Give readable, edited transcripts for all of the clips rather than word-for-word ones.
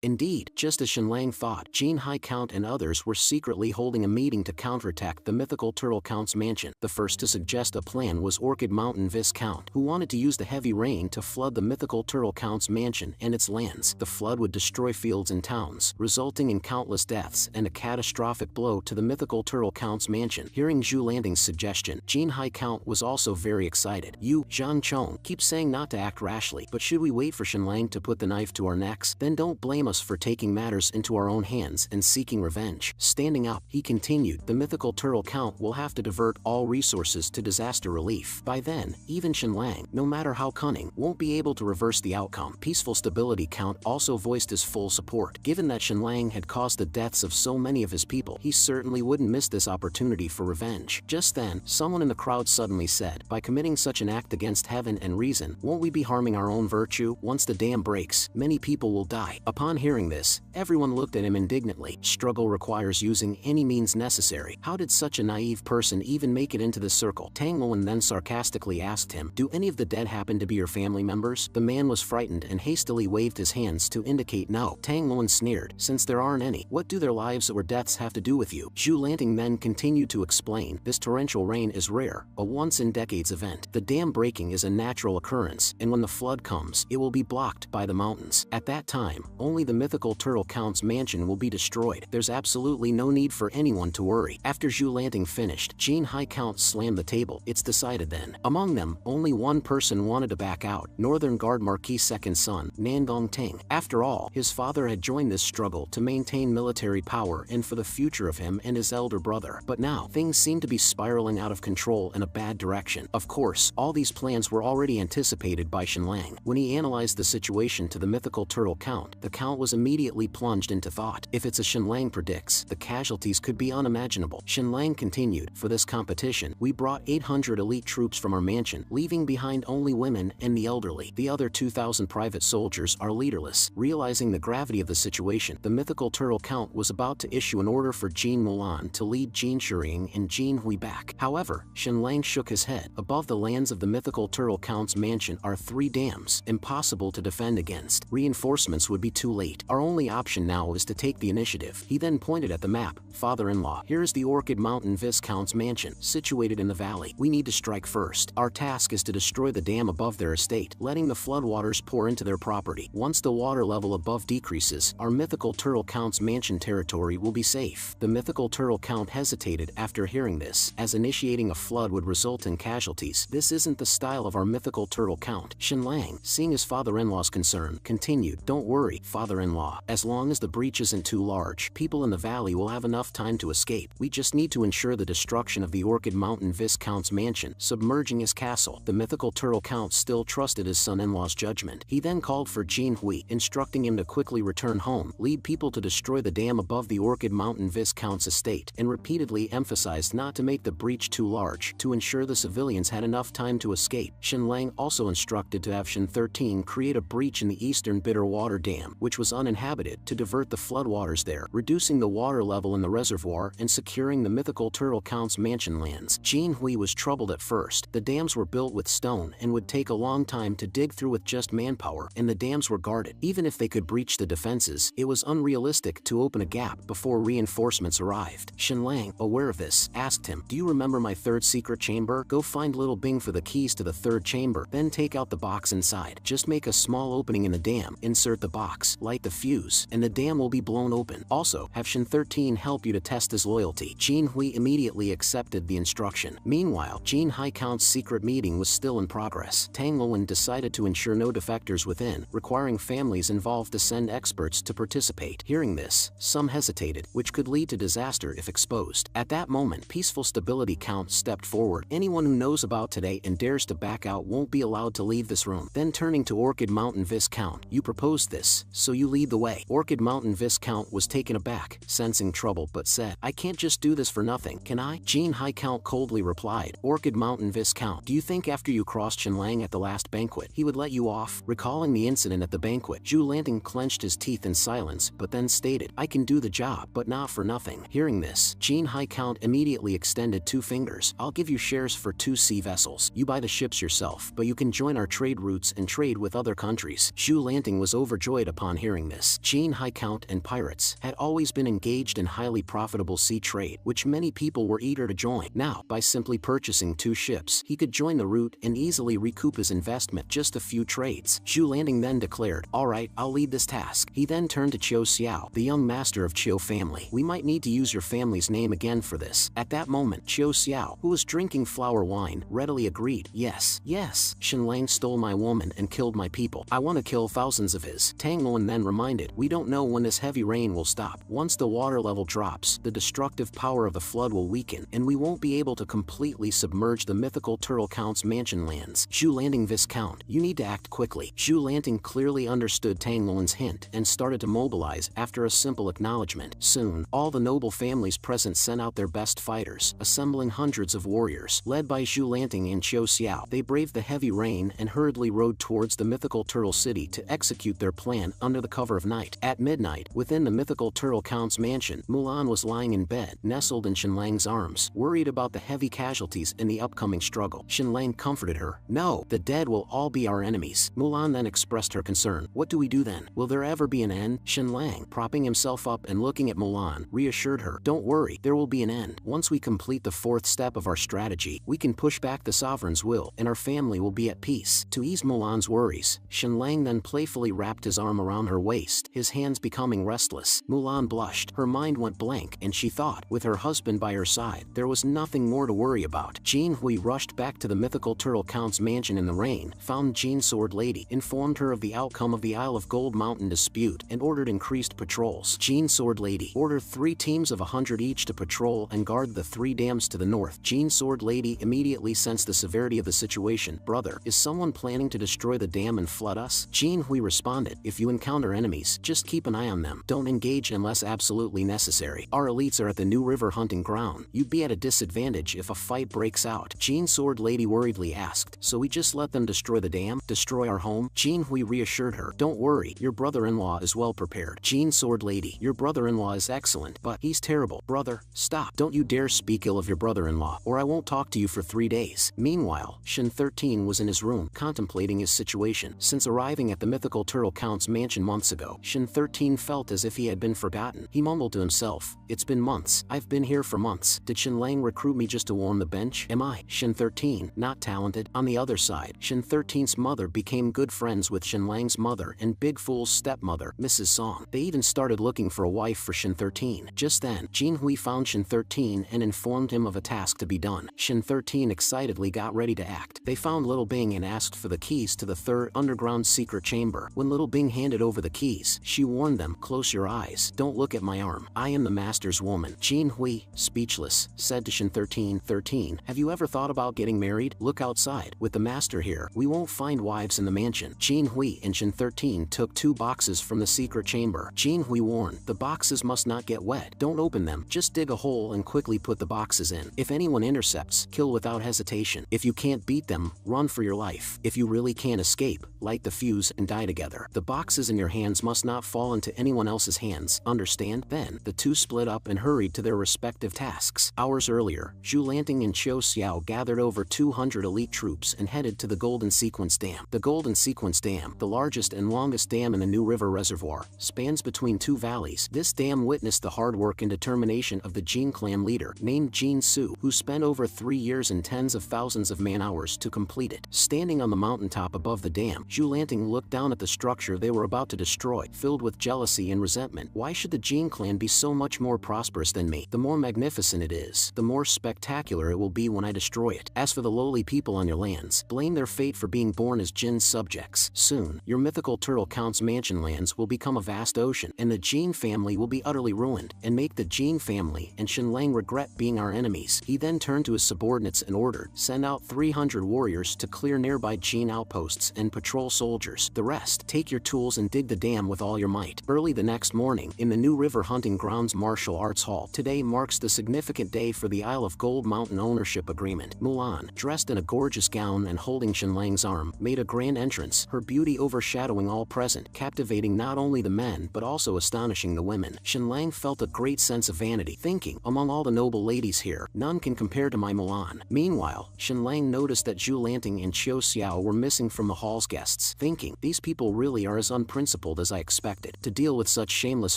Indeed, just as Shenlang thought, Gene High Count and others were secretly holding a meeting to counterattack the mythical Turtle Count's mansion. The first to suggest a plan was Orchid Mountain Viscount, who wanted to use the heavy rain to flood the mythical Turtle Count's mansion and its lands. The flood would destroy fields and towns, resulting in countless deaths and a catastrophic blow to the mythical Turtle Count's mansion. Hearing Zhu Landing's suggestion, Gene High Count was also very excited. You, Zhang Chong, keep saying not to act rashly, but should we wait for Shenlang to put the knife to our necks? Then don't blame us for taking matters into our own hands and seeking revenge. Standing up, he continued, the mythical Turtle Count will have to divert all resources to disaster relief. By then, even Shenlang, no matter how cunning, won't be able to reverse the outcome. Peaceful Stability Count also voiced his full support. Given that Shenlang had caused the deaths of so many of his people, he certainly wouldn't miss this opportunity for revenge. Just then, someone in the crowd suddenly said, by committing such an act against heaven and reason, won't we be harming our own virtue? Once the dam breaks, many people will die. Upon hearing this, everyone looked at him indignantly. Struggle requires using any means necessary. How did such a naive person even make it into the circle? Tang Luan then sarcastically asked him, do any of the dead happen to be your family members? The man was frightened and hastily waved his hands to indicate no. Tang Luan sneered, since there aren't any, what do their lives or deaths have to do with you? Zhu Landing then continued to explain, this torrential rain is rare, a once-in-decades event. The dam breaking is a natural occurrence, and when the flood comes, it will be blocked by the mountains. At that time, only the mythical Turtle Count's mansion will be destroyed. There's absolutely no need for anyone to worry. After Zhu Landing finished, Gene High Count slammed the table. It's decided then. Among them, only one person wanted to back out, Northern Guard Marquis' second son, Nandong Ting. After all, his father had joined this struggle to maintain military power and for the future of him and his elder brother. But now, things seem to be spiraling out of control in a bad direction. Of course, all these plans were already anticipated by Shenlang. When he analyzed the situation to the mythical Turtle Count, the Count was immediately plunged into thought. If it's as Shenlang predicts, the casualties could be unimaginable. Shenlang continued, for this competition, we brought 800 elite troops from our mansion, leaving behind only women and the elderly. The other 2,000 private soldiers are leaderless. Realizing the gravity of the situation, the mythical Turtle Count was about to issue an order for Jean Mulan to lead Jean Shuring and Jean Hui back. However, Shenlang shook his head. Above the lands of the mythical Turtle Count's mansion are 3 dams, impossible to defend against. Reinforcements would be too late. Our only option now is to take the initiative. He then pointed at the map. Father-in-law, here is the Orchid Mountain Viscount's mansion, situated in the valley. We need to strike first. Our task is to destroy the dam above their estate, letting the floodwaters pour into their property. Once the water level above decreases, our mythical Turtle Count's mansion territory will be safe. The mythical Turtle Count hesitated after hearing this, as initiating a flood would result in casualties. This isn't the style of our mythical Turtle Count. Shenlang, seeing his father-in-law's concern, continued, don't worry, father-in-law. As long as the breach isn't too large, people in the valley will have enough time to escape. We just need to ensure the destruction of the Orchid Mountain Viscount's mansion, submerging his castle. The mythical Turtle Count still trusted his son-in-law's judgment. He then called for Jean Hui, instructing him to quickly return home, lead people to destroy the dam above the Orchid Mountain Viscount's estate, and repeatedly emphasized not to make the breach too large, to ensure the civilians had enough time to escape. Shenlang also instructed to have Shen 13 create a breach in the eastern Bitter Water Dam, which was uninhabited, to divert the floodwaters there, reducing the water level in the reservoir and securing the mythical Turtle Count's mansion lands. Jean Hui was troubled at first. The dams were built with stone and would take a long time to dig through with just manpower, and the dams were guarded. Even if they could breach the defenses, it was unrealistic to open a gap before reinforcements arrived. Shenlang, aware of this, asked him, do you remember my 3rd secret chamber? Go find Little Bing for the keys to the 3rd chamber, then take out the box inside. Just make a small opening in the dam, insert the box, light the fuse, and the dam will be blown open. Also, have Shen 13 help you to test his loyalty. Jean Hui immediately accepted the instruction. Meanwhile, Gene High Count's secret meeting was still in progress. Tang Luan decided to ensure no defectors within, requiring families involved to send experts to participate. Hearing this, some hesitated, which could lead to disaster if exposed. At that moment, Peaceful Stability Count stepped forward. Anyone who knows about today and dares to back out won't be allowed to leave this room. Then turning to Orchid Mountain Viscount, you proposed this, so you lead the way. Orchid Mountain Viscount was taken aback, sensing trouble, but said, I can't just do this for nothing, can I? Gene High Count coldly replied, Orchid Mountain Viscount, do you think after you crossed Shenlang at the last banquet, he would let you off? Recalling the incident at the banquet, Zhu Landing clenched his teeth in silence, but then stated, I can do the job, but not for nothing. Hearing this, Gene High Count immediately extended 2 fingers. I'll give you shares for 2 sea vessels. You buy the ships yourself, but you can join our trade routes and trade with other countries. Zhu Landing was overjoyed upon hearing hearing this. Jin High Count and pirates had always been engaged in highly profitable sea trade, which many people were eager to join. Now, by simply purchasing 2 ships, he could join the route and easily recoup his investment. Just a few trades. Zhu Landing then declared, "Alright, I'll lead this task." He then turned to Qiu Xiao, the young master of Qiu family. "We might need to use your family's name again for this." At that moment, Qiu Xiao, who was drinking flower wine, readily agreed. "Yes, yes, Shenlang stole my woman and killed my people. I want to kill thousands of his." Tang Luan then reminded, "We don't know when this heavy rain will stop. Once the water level drops, the destructive power of the flood will weaken, and we won't be able to completely submerge the mythical Turtle Count's mansion lands. Zhu Landing, Viscount, you need to act quickly." Zhu Landing clearly understood Tang Luan's hint and started to mobilize after a simple acknowledgement. Soon, all the noble families present sent out their best fighters, assembling hundreds of warriors. Led by Zhu Landing and Qiu Xiao, they braved the heavy rain and hurriedly rode towards the mythical Turtle City to execute their plan under the cover of night. At midnight, within the mythical Turtle Count's mansion, Mulan was lying in bed, nestled in Shenlang's arms, worried about the heavy casualties in the upcoming struggle. Shenlang comforted her. "No, the dead will all be our enemies." Mulan then expressed her concern. "What do we do then? Will there ever be an end?" Shenlang, propping himself up and looking at Mulan, reassured her. "Don't worry, there will be an end. Once we complete the 4th step of our strategy, we can push back the sovereign's will, and our family will be at peace." To ease Mulan's worries, Shenlang then playfully wrapped his arm around her waist, his hands becoming restless. Mulan blushed. Her mind went blank, and she thought, with her husband by her side, there was nothing more to worry about. Jin Hui rushed back to the mythical Turtle Count's mansion in the rain, found Jin Sword Lady, informed her of the outcome of the Isle of Gold Mountain dispute, and ordered increased patrols. Jin Sword Lady ordered 3 teams of 100 each to patrol and guard the 3 dams to the north. Jin Sword Lady immediately sensed the severity of the situation. "Brother, is someone planning to destroy the dam and flood us?" Jin Hui responded, "If you encounter enemies, just keep an eye on them. Don't engage unless absolutely necessary. Our elites are at the new river hunting ground. You'd be at a disadvantage if a fight breaks out." Jin Sword Lady worriedly asked, "So we just let them destroy the dam? Destroy our home?" Jin Hui reassured her, "Don't worry, your brother-in-law is well prepared." Jin Sword Lady, "Your brother-in-law is excellent, but he's terrible." "Brother, stop. Don't you dare speak ill of your brother-in-law, or I won't talk to you for 3 days. Meanwhile, Shen 13 was in his room, contemplating his situation. Since arriving at the mythical Turtle Count's mansion months ago, Shen 13 felt as if he had been forgotten. He mumbled to himself, "It's been months. I've been here for months. Did Shenlang recruit me just to warm the bench? Am I, Shen 13, not talented?" On the other side, Shen 13's mother became good friends with Shenlang's mother and Big Fool's stepmother, Mrs. Song. They even started looking for a wife for Shen 13. Just then, Jin Hui found Shen 13 and informed him of a task to be done. Shen 13 excitedly got ready to act. They found Little Bing and asked for the keys to the 3rd underground secret chamber. When Little Bing handed over the keys, she warned them, "Close your eyes. Don't look at my arm. I am the master's woman." Jin Hui, speechless, said to Shen 13, "13, have you ever thought about getting married? Look outside. With the master here, we won't find wives in the mansion." Jin Hui and Shen 13 took 2 boxes from the secret chamber. Jin Hui warned, "The boxes must not get wet. Don't open them. Just dig a hole and quickly put the boxes in. If anyone intercepts, kill without hesitation. If you can't beat them, run for your life. If you really can't escape, light the fuse and die together. The boxes in your hands must not fall into anyone else's hands. Understand?" Then, the 2 split up and hurried to their respective tasks. Hours earlier, Zhu Landing and Qiu Xiao gathered over 200 elite troops and headed to the Golden Sequence Dam. The Golden Sequence Dam, the largest and longest dam in the New River Reservoir, spans between 2 valleys. This dam witnessed the hard work and determination of the Jin clan leader, named Jin Su, who spent over 3 years and tens of thousands of man-hours to complete it. Standing on the mountaintop above the dam, Zhu Landing looked down at the structure they were about to destroy, filled with jealousy and resentment. "Why should the Jin clan be so much more prosperous than me? The more magnificent it is, the more spectacular it will be when I destroy it. As for the lowly people on your lands, blame their fate for being born as Jin's subjects. Soon, your mythical Turtle Count's mansion lands will become a vast ocean, and the Jin family will be utterly ruined, and make the Jin family and Shenlang regret being our enemies." He then turned to his subordinates and ordered, "Send out 300 warriors to clear nearby Jin outposts and patrol soldiers. The rest, take your tools and dig the dam with all your might." Early the next morning, in the New River Hunting Grounds Martial Arts Hall, today marks the significant day for the Isle of Gold Mountain ownership agreement. Mulan, dressed in a gorgeous gown and holding Shenlang's arm, made a grand entrance, her beauty overshadowing all present, captivating not only the men but also astonishing the women. Shenlang felt a great sense of vanity, thinking, "Among all the noble ladies here, none can compare to my Mulan." Meanwhile, Shenlang noticed that Zhu Landing and Qiu Xiao were missing from the hall's guests, thinking, "These people really are as unprincipled principled as I expected. To deal with such shameless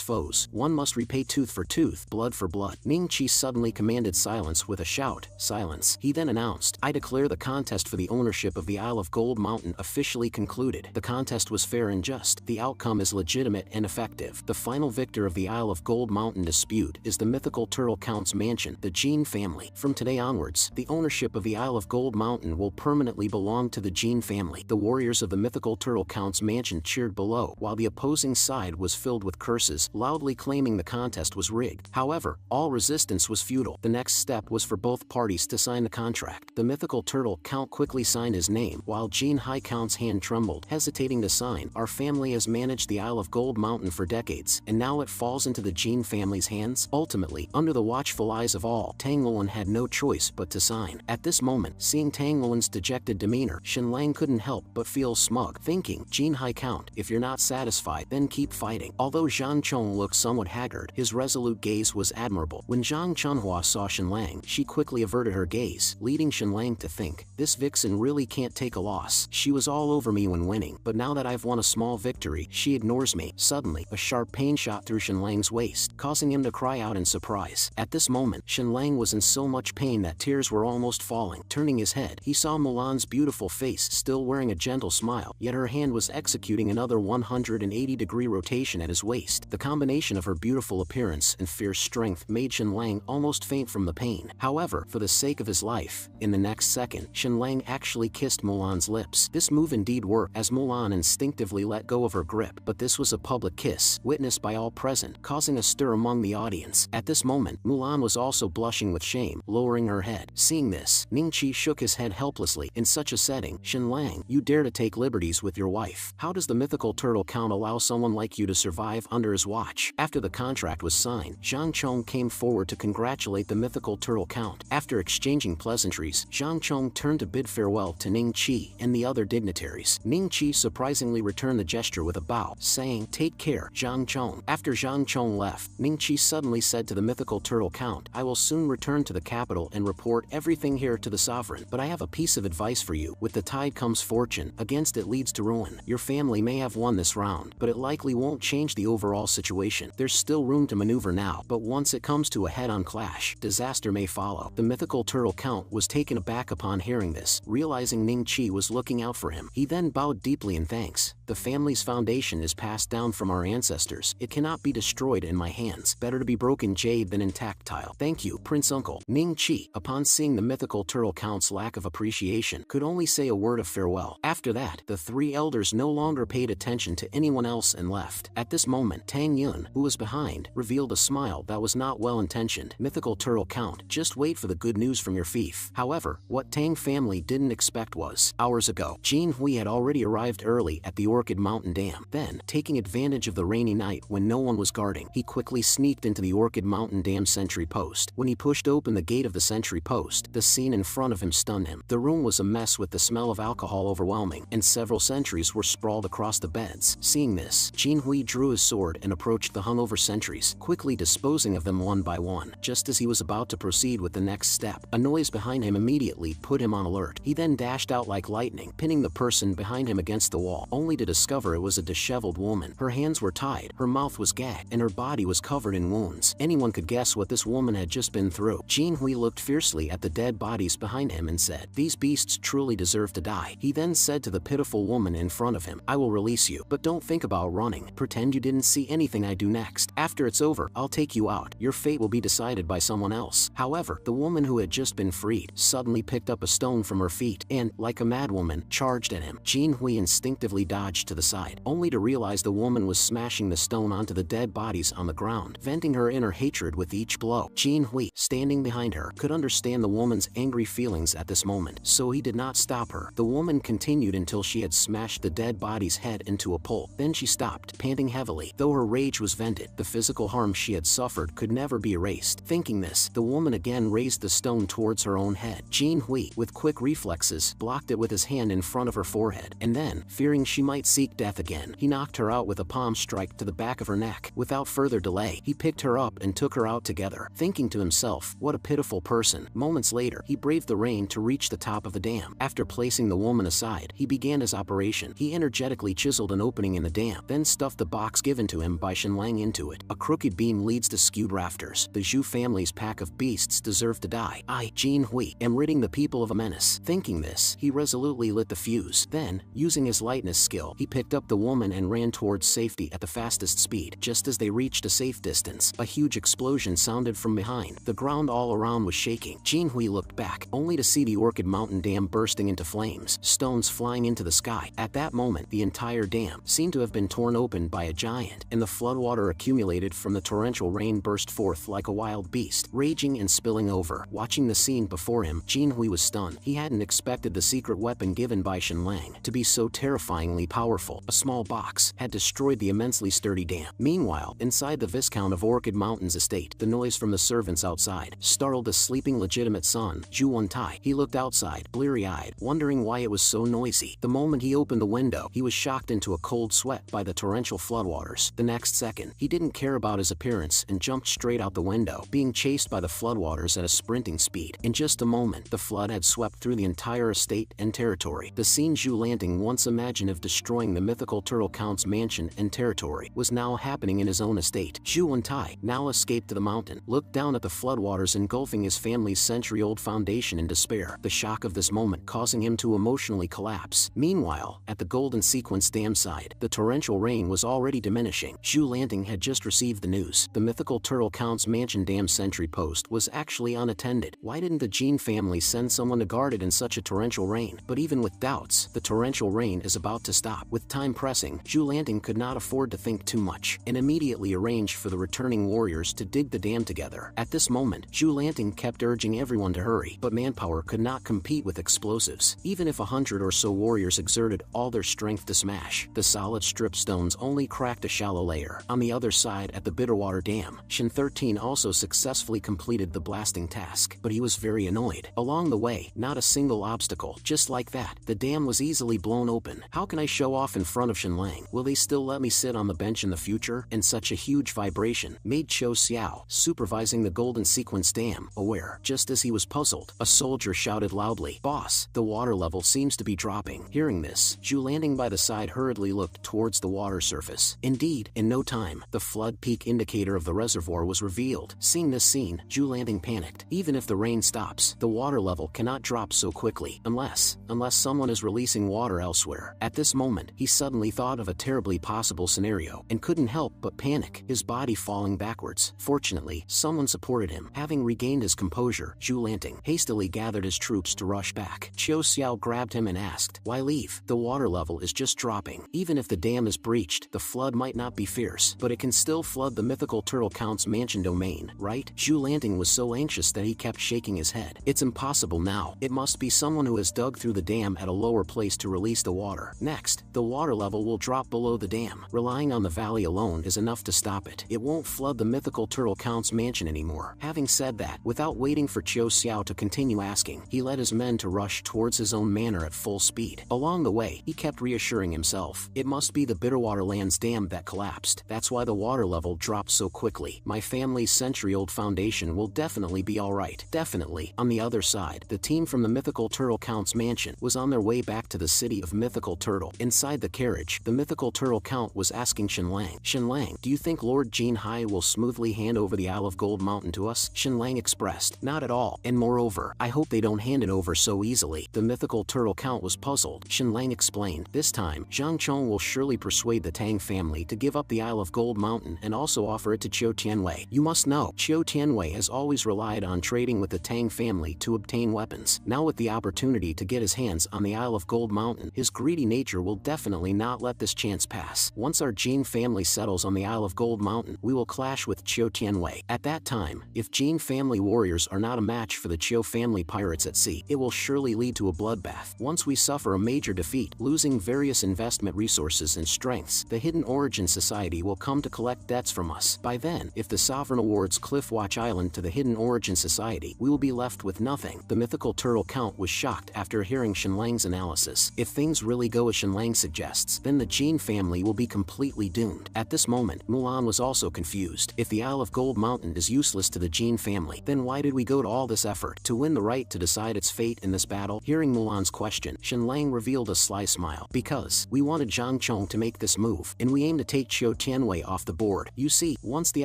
foes, one must repay tooth for tooth, blood for blood. Ningqi suddenly commanded silence with a shout. Silence. He then announced, I declare the contest for the ownership of the Isle of Gold Mountain officially concluded. The contest was fair and just. The outcome is legitimate and effective. The final victor of the Isle of Gold Mountain dispute is the mythical Turtle Count's mansion, the Jean family. From today onwards, the ownership of the Isle of Gold Mountain will permanently belong to the Jean family. The warriors of the mythical Turtle Count's mansion cheered below, while the opposing side was filled with curses, loudly claiming the contest was rigged. However, all resistance was futile. The next step was for both parties to sign the contract. The mythical Turtle Count quickly signed his name, while Jean High Count's hand trembled, hesitating to sign. Our family has managed the Isle of Gold Mountain for decades, and now it falls into the Jean family's hands. Ultimately, under the watchful eyes of all, Tang Luan had no choice but to sign. At this moment, seeing Tang Luan's dejected demeanor, Shenlang couldn't help but feel smug, thinking, Jean High Count, if you're not satisfied, then keep fighting. Although Zhang Chong looked somewhat haggard, his resolute gaze was admirable. When Zhang Chunhua saw Shenlang, she quickly averted her gaze, leading Shenlang to think, this vixen really can't take a loss. She was all over me when winning, but now that I've won a small victory, she ignores me. Suddenly, a sharp pain shot through Shenlang's waist, causing him to cry out in surprise. At this moment, Shenlang was in so much pain that tears were almost falling. Turning his head, he saw Mulan's beautiful face still wearing a gentle smile, yet her hand was executing another 180-degree rotation at his waist. The combination of her beautiful appearance and fierce strength made Shenlang almost faint from the pain. However, for the sake of his life, in the next second, Shenlang actually kissed Mulan's lips. This move indeed worked, as Mulan instinctively let go of her grip, but this was a public kiss, witnessed by all present, causing a stir among the audience. At this moment, Mulan was also blushing with shame, lowering her head. Seeing this, Ningqi shook his head helplessly. In such a setting, Shenlang, you dare to take liberties with your wife. How does the mythical Turtle Count allow someone like you to survive under his watch? After the contract was signed, Zhang Chong came forward to congratulate the mythical Turtle Count. After exchanging pleasantries, Zhang Chong turned to bid farewell to Ningqi and the other dignitaries. Ningqi surprisingly returned the gesture with a bow, saying, take care, Zhang Chong. After Zhang Chong left, Ningqi suddenly said to the mythical Turtle Count, I will soon return to the capital and report everything here to the sovereign, but I have a piece of advice for you. With the tide comes fortune, against it leads to ruin. Your family may have won this round, but it likely won't change the overall situation. There's still room to maneuver now, but once it comes to a head-on clash, disaster may follow. The mythical Turtle Count was taken aback upon hearing this, realizing Ningqi was looking out for him. He then bowed deeply in thanks. The family's foundation is passed down from our ancestors. It cannot be destroyed in my hands. Better to be broken jade than intact tile. Thank you, Prince Uncle. Ningqi, upon seeing the mythical Turtle Count's lack of appreciation, could only say a word of farewell. After that, the three elders no longer paid attention to anyone else and left. At this moment, Tang Yun, who was behind, revealed a smile that was not well intentioned. Mythical Turtle Count, just wait for the good news from your fief. However, what Tang family didn't expect was, hours ago, Jin Hui had already arrived early at the Orchid Mountain Dam. Then, taking advantage of the rainy night when no one was guarding, he quickly sneaked into the Orchid Mountain Dam sentry post. When he pushed open the gate of the sentry post, the scene in front of him stunned him. The room was a mess with the smell of alcohol overwhelming, and several sentries were sprawled across the beds. Seeing this, Jin Hui drew his sword and approached the hungover sentries, quickly disposing of them one by one. Just as he was about to proceed with the next step, a noise behind him immediately put him on alert. He then dashed out like lightning, pinning the person behind him against the wall, only to discover it was a disheveled woman. Her hands were tied, her mouth was gagged, and her body was covered in wounds. Anyone could guess what this woman had just been through. Jin Hui looked fiercely at the dead bodies behind him and said, these beasts truly deserve to die. He then said to the pitiful woman in front of him, I will release you, but don't think about running. Pretend you didn't see anything I do next. After it's over, I'll take you out. Your fate will be decided by someone else. However, the woman who had just been freed suddenly picked up a stone from her feet and, like a madwoman, charged at him. Jin Hui instinctively dodged to the side, only to realize the woman was smashing the stone onto the dead bodies on the ground, venting her inner hatred with each blow. Jin Hui, standing behind her, could understand the woman's angry feelings at this moment, so he did not stop her. The woman continued until she had smashed the dead body's head into a pole. Then she stopped, panting heavily. Though her rage was vented, the physical harm she had suffered could never be erased. Thinking this, the woman again raised the stone towards her own head. Jin Hui, with quick reflexes, blocked it with his hand in front of her forehead, and then, fearing she might seek death again, he knocked her out with a palm strike to the back of her neck. Without further delay, he picked her up and took her out together, thinking to himself, what a pitiful person. Moments later, he braved the rain to reach the top of the dam. After placing the woman aside, he began his operation. He energetically chiseled an opening opening in the dam, then stuffed the box given to him by Shenlang into it. A crooked beam leads to skewed rafters. The Zhu family's pack of beasts deserve to die. I, Jin Hui, am ridding the people of a menace. Thinking this, he resolutely lit the fuse. Then, using his lightness skill, he picked up the woman and ran towards safety at the fastest speed. Just as they reached a safe distance, a huge explosion sounded from behind. The ground all around was shaking. Jin Hui looked back, only to see the Orchid Mountain Dam bursting into flames, stones flying into the sky. At that moment, the entire dam seemed to have been torn open by a giant, and the floodwater accumulated from the torrential rain burst forth like a wild beast, raging and spilling over. Watching the scene before him, Jin Hui was stunned. He hadn't expected the secret weapon given by Shenlang to be so terrifyingly powerful. A small box had destroyed the immensely sturdy dam. Meanwhile, inside the Viscount of Orchid Mountain's estate, the noise from the servants outside startled the sleeping legitimate son, Zhu Wentai. He looked outside, bleary-eyed, wondering why it was so noisy. The moment he opened the window, he was shocked into a cold sweat by the torrential floodwaters. The next second, he didn't care about his appearance and jumped straight out the window, being chased by the floodwaters at a sprinting speed. In just a moment, the flood had swept through the entire estate and territory. The scene Zhu Lanting once imagined of destroying the mythical Turtle Count's mansion and territory was now happening in his own estate. Zhu Wentai now escaped to the mountain, looked down at the floodwaters engulfing his family's century-old foundation in despair, the shock of this moment causing him to emotionally collapse. Meanwhile, at the Golden Sequence Dam side, the torrential rain was already diminishing. Zhu Lanting had just received the news. The mythical Turtle Count's mansion dam sentry post was actually unattended. Why didn't the Jin family send someone to guard it in such a torrential rain? But even with doubts, the torrential rain is about to stop. With time pressing, Zhu Lanting could not afford to think too much, and immediately arranged for the returning warriors to dig the dam together. At this moment, Zhu Lanting kept urging everyone to hurry, but manpower could not compete with explosives. Even if 100 or so warriors exerted all their strength to smash, the solid strip stones only cracked a shallow layer. On the other side at the Bitterwater Dam, Shen 13 also successfully completed the blasting task, but he was very annoyed. Along the way, not a single obstacle. Just like that, the dam was easily blown open. How can I show off in front of Shenlang? Will they still let me sit on the bench in the future? And such a huge vibration made Qiu Xiao, supervising the Golden Sequence Dam, aware. Just as he was puzzled, a soldier shouted loudly, "Boss, the water level seems to be dropping." Hearing this, Zhu Landing by the side hurriedly looked towards the water surface. Indeed, in no time, the flood peak indicator of the reservoir was revealed. Seeing this scene, Zhu Landing panicked. Even if the rain stops, the water level cannot drop so quickly, unless someone is releasing water elsewhere. At this moment, he suddenly thought of a terribly possible scenario, and couldn't help but panic, his body falling backwards. Fortunately, someone supported him. Having regained his composure, Zhu Lanting hastily gathered his troops to rush back. Qiu Xiao grabbed him and asked, "Why leave? The water level is just dropping. Even if the dam is breached, the flood might not be fierce, but it can still flood the mythical Turtle Count's mansion domain, right?" Zhu Lanting was so anxious that he kept shaking his head. "It's impossible now. It must be someone who has dug through the dam at a lower place to release the water. Next, the water level will drop below the dam. Relying on the valley alone is enough to stop it. It won't flood the mythical Turtle Count's mansion anymore." Having said that, without waiting for Qiu Xiao to continue asking, he led his men to rush towards his own manor at full speed. Along the way, he kept reassuring himself, "It must be the Bitterwater Land's dam that collapsed. That's why the water level dropped so quickly. My family's century-old foundation will definitely be alright." Definitely. On the other side, the team from the mythical Turtle Count's mansion was on their way back to the city of Mythical Turtle. Inside the carriage, the mythical Turtle Count was asking Shenlang, "Shenlang, do you think Lord Jin Hai will smoothly hand over the Isle of Gold Mountain to us?" Shenlang expressed, "Not at all. And moreover, I hope they don't hand it over so easily." The mythical Turtle Count was puzzled. Shenlang explained, "This time, Zhang Chong will surely persuade the Tang family to give up the Isle of Gold Mountain and also offer it to Qiu Tianwei. You must know, Qiu Tianwei has always relied on trading with the Tang family to obtain weapons. Now with the opportunity to get his hands on the Isle of Gold Mountain, his greedy nature will definitely not let this chance pass. Once our Jin family settles on the Isle of Gold Mountain, we will clash with Qiu Tianwei. At that time, if Jin family warriors are not a match for the Qiu family pirates at sea, it will surely lead to a bloodbath. Once we suffer a major defeat, losing various investment resources and strengths, the Hidden Origin Society will come to collect debts from us. By then, if the Sovereign awards Cliffwatch Island to the Hidden Origin Society, we will be left with nothing." The mythical Turtle Count was shocked after hearing Shenlang's analysis. If things really go as Shenlang suggests, then the Jin family will be completely doomed. At this moment, Mulan was also confused. If the Isle of Gold Mountain is useless to the Jin family, then why did we go to all this effort to win the right to decide its fate in this battle? Hearing Mulan's question, Shenlang revealed a sly smile. "Because we wanted Zhang Chong to make this move, and we aim to take Qiu Tianwei off the board. You see, once the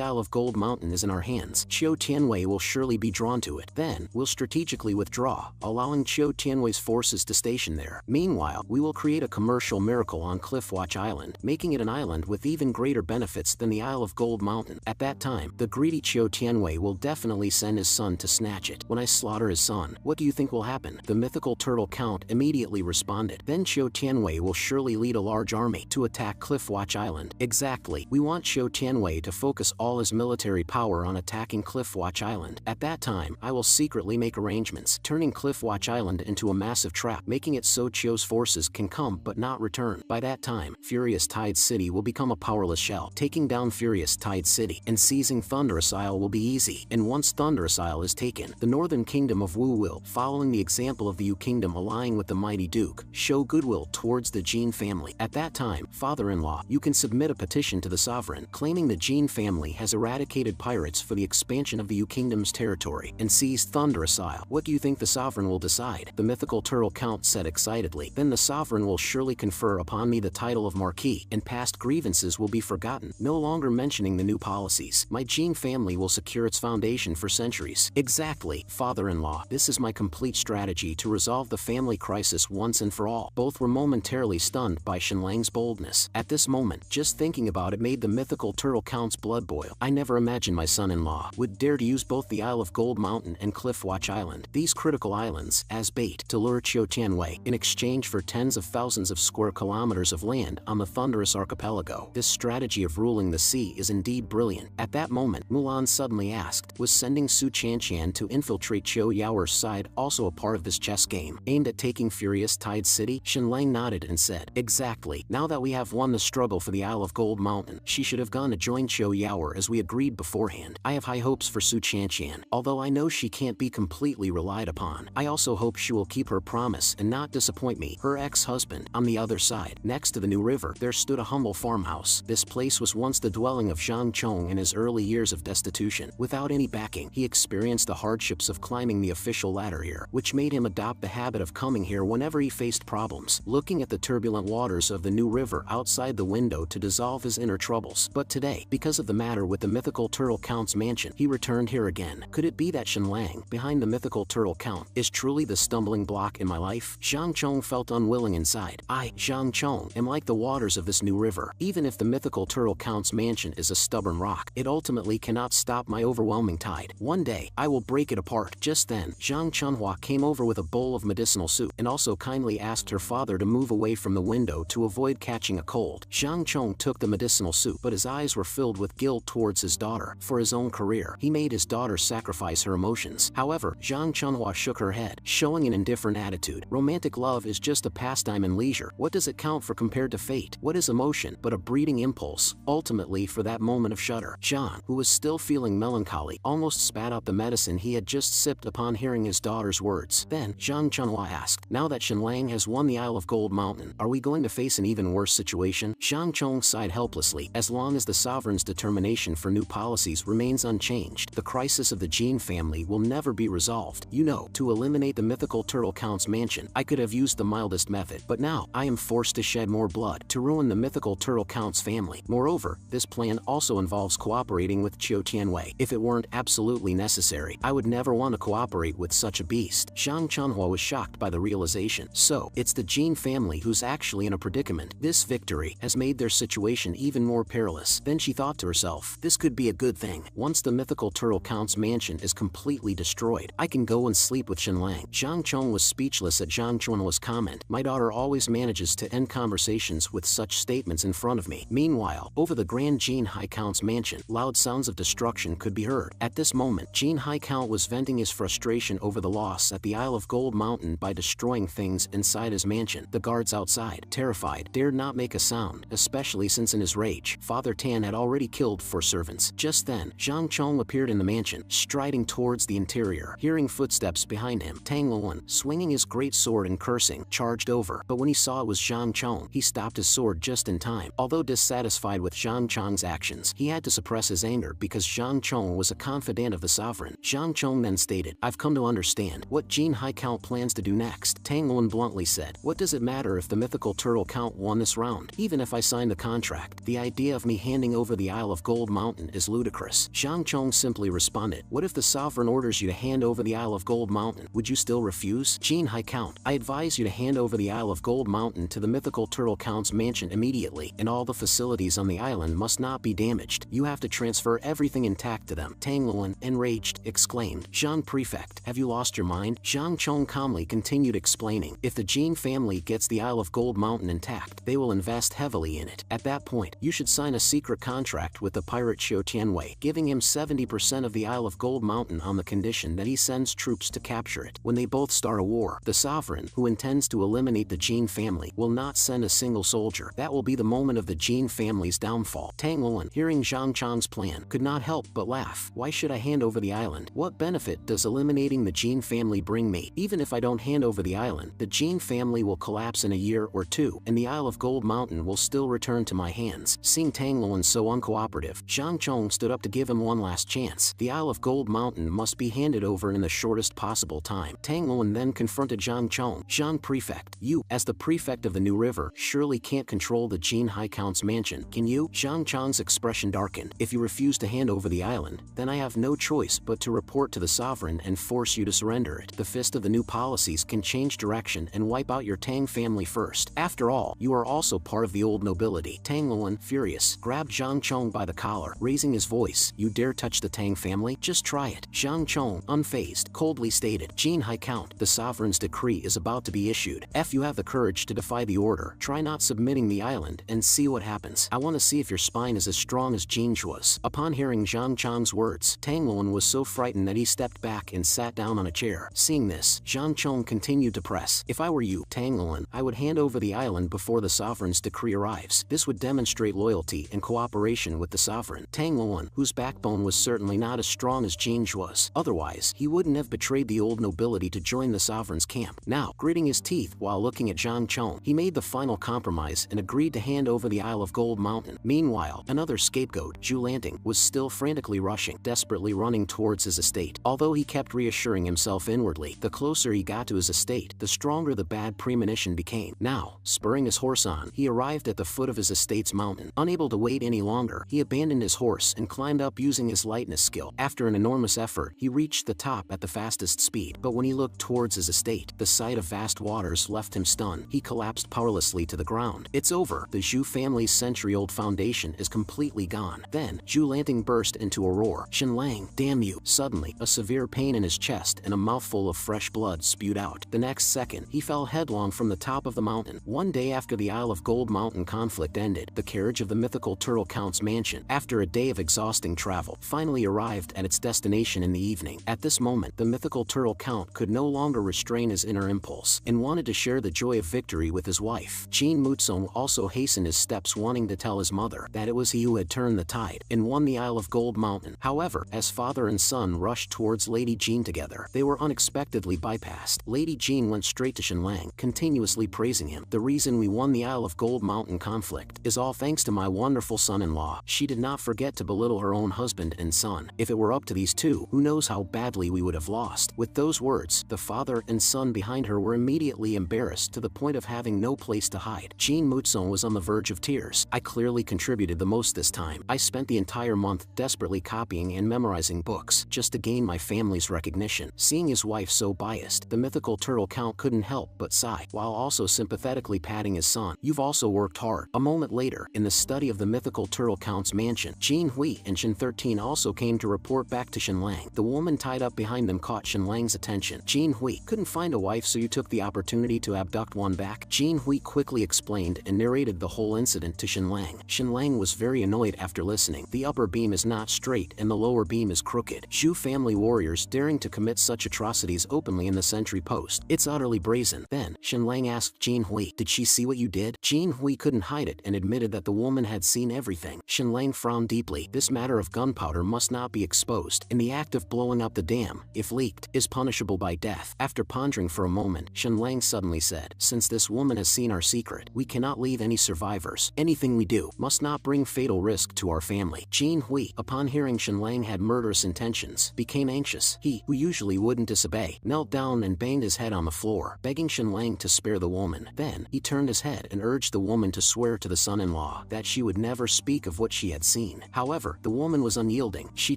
Isle of Gold Mountain is in our hands, Qiu Tianwei will surely be drawn to it. Then, we'll strategically withdraw, allowing Qiu Tianwei's forces to station there. Meanwhile, we will create a commercial miracle on Cliffwatch Island, making it an island with even greater benefits than the Isle of Gold Mountain. At that time, the greedy Qiu Tianwei will definitely send his son to snatch it. When I slaughter his son, what do you think will happen? The mythical turtle Count immediately responded. Then Qiu Tianwei will surely lead a large army to attack Cliffwatch Island. Exactly. We want Qiu Tianwei to focus all his military power on attacking Cliffwatch Island. At that time, I will secretly make arrangements, turning Cliffwatch Island into a massive trap, making it so Qiu's forces can come but not return. By that time, Furious Tide City will become a powerless shell. Taking down Furious Tide City and seizing Thunderous Isle will be easy, and once Thunderous Isle is taken, the northern kingdom of Wu will, following the example of the Yu kingdom allying with the mighty Duke, show goodwill towards the Jin family. At that time, father-in-law, you can submit a petition to the sovereign, claiming the Jin family has eradicated pirates for the expansion of the Yu kingdom's territory and seized Thunderous Isle. What do you think the sovereign will decide? The mythical turtle Count said excitedly. Then the sovereign will surely confer upon me the title of Marquis, and past grievances will be forgotten, no longer mentioning the new policies. My Jin family will secure its foundation for centuries. Exactly, father-in-law. This is my complete strategy to resolve the family crisis once and for all. Both were momentarily stunned by Shenlang's boldness. At this moment, just thinking about it made the mythical turtle Count's blood boil. I never imagined my son-in-law would dare to use both the Isle of Gold Mountain and Cliffwatch Island, these critical islands, as bait to lure Qiu Tianwei in exchange for tens of thousands of square kilometers of land on the Thunderous Archipelago. This strategy of ruling the sea is indeed brilliant. At that moment, Mulan suddenly asked, was sending Su Qianqian to infiltrate Qiu Yaoer's side also a part of this chess game, aimed at taking Furious Tide City? Shenlang nodded and said, exactly. Now that we have won the struggle for the Isle of Gold Mountain, she should have gone to join Qiu Yaoer as we agreed beforehand. I have high hopes for Su Qianqian, although I know she can't be completely relied upon. I also hope she will keep her promise and not disappoint me, her ex-husband. On the other side, next to the new river, there stood a humble farmhouse. This place was once the dwelling of Zhang Chong in his early years of destitution. Without any backing, he experienced the hardships of climbing the official ladder here, which made him adopt the habit of coming here whenever he faced problems, looking at the turbulent waters of the new river outside the window to dissolve his inner troubles. But today, because of the matter with the mythical turtle Count's mansion, he returned here again. Could it be that Shenlang, behind the mythical turtle Count, is truly the stumbling block in my life? Zhang Chong felt unwilling inside. I, Zhang Chong, am like the waters of this new river. Even if the mythical turtle Count's mansion is a stubborn rock, it ultimately cannot stop my overwhelming tide. One day, I will break it apart. Just then, Zhang Chunhua came over with a bowl of medicinal soup and also kindly asked her father to move away from the window to avoid catching a cold. Zhang Chong took the medicinal soup, but his eyes were filled with guilt towards his daughter. For his own career, he made his daughter sacrifice her emotions. However, Zhang Chunhua shook her head, showing an indifferent attitude. Romantic love is just a pastime and leisure. What does it count for compared to fate? What is emotion but a breeding impulse? Ultimately, for that moment of shudder, Zhang, who was still feeling melancholy, almost spat out the medicine he had just sipped upon hearing his daughter's words. Then, Zhang Chunhua asked, now that Shenlang has won the Isle of Gold Mountain, are we going to face an even worse situation? Zhang Chong sighed helplessly. As long as the sovereign's determination for new policies remains unchanged, the crisis of the Jin family will never be resolved. You know, to eliminate the mythical turtle Count's mansion, I could have used the mildest method, but now, I am forced to shed more blood to ruin the mythical turtle Count's family. Moreover, this plan also involves cooperating with Qiu Tianwei. If it weren't absolutely necessary, I would never want to cooperate with such a beast. Zhang Chunhua was shocked by the realization. So, it's the Jin family who's actually in a predicament. This victory has made their situation even more perilous. Then she thought to herself, this could be a good thing. Once the mythical turtle Count's mansion is completely destroyed, I can go and sleep with Shenlang. Zhang Chong was speechless at Zhang Chunhua's comment. My daughter always manages to end conversations with such statements in front of me. Meanwhile, over the Grand Jin High Count's mansion, loud sounds of destruction could be heard. At this moment, Jin High Count was venting his frustration over the loss at the Isle of Gold Mountain by destroying things inside his mansion. The guards outside, terrified, dared not make a sound, especially since in his rage, Father Tan had already killed 4 servants. Just then, Zhang Chong appeared in the mansion, striding towards the interior. Hearing footsteps behind him, Tang Luan, swinging his great sword and cursing, charged over. But when he saw it was Zhang Chong, he stopped his sword just in time. Although dissatisfied with Zhang Chong's actions, he had to suppress his anger because Zhang Chong was a confidant of the sovereign. Zhang Chong then stated, I've come to understand what Jin High Count plans to do next. Tang Luan bluntly said, what does it matter if the mythical turtle Count won this round. Even if I sign the contract, the idea of me handing over the Isle of Gold Mountain is ludicrous. Zhang Chong simply responded, what if the sovereign orders you to hand over the Isle of Gold Mountain? Would you still refuse? Jin High Count, I advise you to hand over the Isle of Gold Mountain to the mythical Turtle Count's mansion immediately, and all the facilities on the island must not be damaged. You have to transfer everything intact to them. Tang Luan, enraged, exclaimed, Zhang Prefect, have you lost your mind? Zhang Chong calmly continued explaining, if the Jin family gets the Isle of Gold Mountain intact, they will invest heavily in it. At that point, you should sign a secret contract with the pirate Xiao Tianwei, giving him 70% of the Isle of Gold Mountain on the condition that he sends troops to capture it. When they both start a war, the sovereign, who intends to eliminate the Jin family, will not send a single soldier. That will be the moment of the Jin family's downfall. Tang Luan, hearing Zhang Chong's plan, could not help but laugh. Why should I hand over the island? What benefit does eliminating the Jin family bring me? Even if I don't hand over the island, the Jin family will collapse in a year or two, and the Isle of Gold Mountain will still return to my hands. Seeing Tang Luan so uncooperative, Zhang Chong stood up to give him one last chance. The Isle of Gold Mountain must be handed over in the shortest possible time. Tang Luan then confronted Zhang Chong. Zhang Prefect, you, as the prefect of the New River, surely can't control the Jin High Count's mansion, can you? Zhang Chong's expression darkened. If you refuse to hand over the island, then I have no choice but to report to the sovereign and force you to surrender it. The fist of the new policies can change direction and wipe out your Tang family first. After all, you are also part of the old nobility. Tang Luan, furious, grabbed Zhang Chong by the collar, raising his voice, you dare touch the Tang family? Just try it. Zhang Chong, unfazed, coldly stated, Jin High Count, the sovereign's decree is about to be issued. If you have the courage to defy the order, try not submitting the island and see what happens. I want to see if your spine is as strong as Jin's was. Upon hearing Zhang Chong's words, Tang Luan was so frightened that he stepped back and sat down on a chair. Seeing this, Zhang Chong continued to press. If I were you, Tang Luan, I would hand over the island before the sovereign's decree arrives. This would demonstrate loyalty and cooperation with the sovereign. Tang Luan, whose backbone was certainly not as strong as Jin's was. Otherwise, he wouldn't have betrayed the old nobility to join the sovereign's camp. Now, gritting his teeth while looking at Zhang Chong, he made the final compromise and agreed to hand over the Isle of Gold Mountain. Meanwhile, another scapegoat, Zhu Lanting, was still frantically rushing, desperately running towards his estate. Although he kept reassuring himself inwardly, the closer he got to his estate, the stronger the bad premonition became. Now, spurring his horse on, he arrived at the foot of his estate's mountain. Unable to wait any longer, he abandoned his horse and climbed up using his lightness skill. After an enormous effort, he reached the top at the fastest speed. But when he looked towards his estate, the sight of vast waters left him stunned. He collapsed powerlessly to the ground. It's over. The Zhu family's century-old foundation is completely gone. Then, Zhu Lanting burst into a roar. Shenlang, damn you. Suddenly, a severe pain in his chest and a mouthful of fresh blood spewed out. The next second, he fell headlong from the top of the mountain. One day after the Isle of Gold Mountain conflict ended, the carriage of the mythical Turtle Count's mansion, after a day of exhausting travel, finally arrived at its destination in the evening. At this moment, the mythical Turtle Count could no longer restrain his inner impulse, and wanted to share the joy of victory with his wife. Jin Mutsong also hastened his steps, wanting to tell his mother that it was he who had turned the tide and won the Isle of Gold Mountain. However, as father and son rushed towards Lady Jin together, they were unexpectedly bypassed. Lady Jin went straight to Shenlang, continuously praising him. The reason we won the Isle of Gold Mountain conflict is all thanks to my wonderful son-in-law. She did not forget to belittle her own husband and son. If it were up to these two, who knows how badly we would have lost. With those words, the father and son behind her were immediately embarrassed to the point of having no place to hide. Jin Mutsong was on the verge of tears. I clearly contributed the most this time. I spent the entire month desperately copying and memorizing books, just to gain my family's recognition. Seeing his wife so biased, the mythical Turtle Count couldn't help but sigh, while also sympathetically patting his son. You've also worked hard. A moment later, in the study of the mythical Turtle Count's mansion, Jin Hui and Shen 13 also came to report back to Shenlang. The woman tied up behind them caught Shenlang's attention. Jin Hui, couldn't find a wife, so you took the opportunity to abduct one back? Jin Hui quickly explained and narrated the whole incident to Shenlang. Shenlang was very annoyed after listening. The upper beam is not straight and the lower beam is crooked. Zhu family warriors daring to commit such atrocities openly in the sentry post. It's utterly brazen. Then, Shenlang asked Jin Hui, did she see what you did? Jin Hui couldn't hide it and admitted that the woman had seen everything. Shenlang frowned deeply. This matter of gunpowder must not be exposed. In the act of blowing up the dam, if leaked, is punishable by death. After pondering for a moment, Shenlang suddenly said, since this woman has seen our secret, we cannot leave any survivors. Anything we do must not bring fatal risk to our family. Jin Hui, upon hearing Shenlang had murderous intentions, became anxious. He, who usually wouldn't disobey, knelt down and banged his head on the floor, begging Shenlang to spare the woman. Then, he turned his head head and urged the woman to swear to the son-in-law that she would never speak of what she had seen. However, the woman was unyielding. She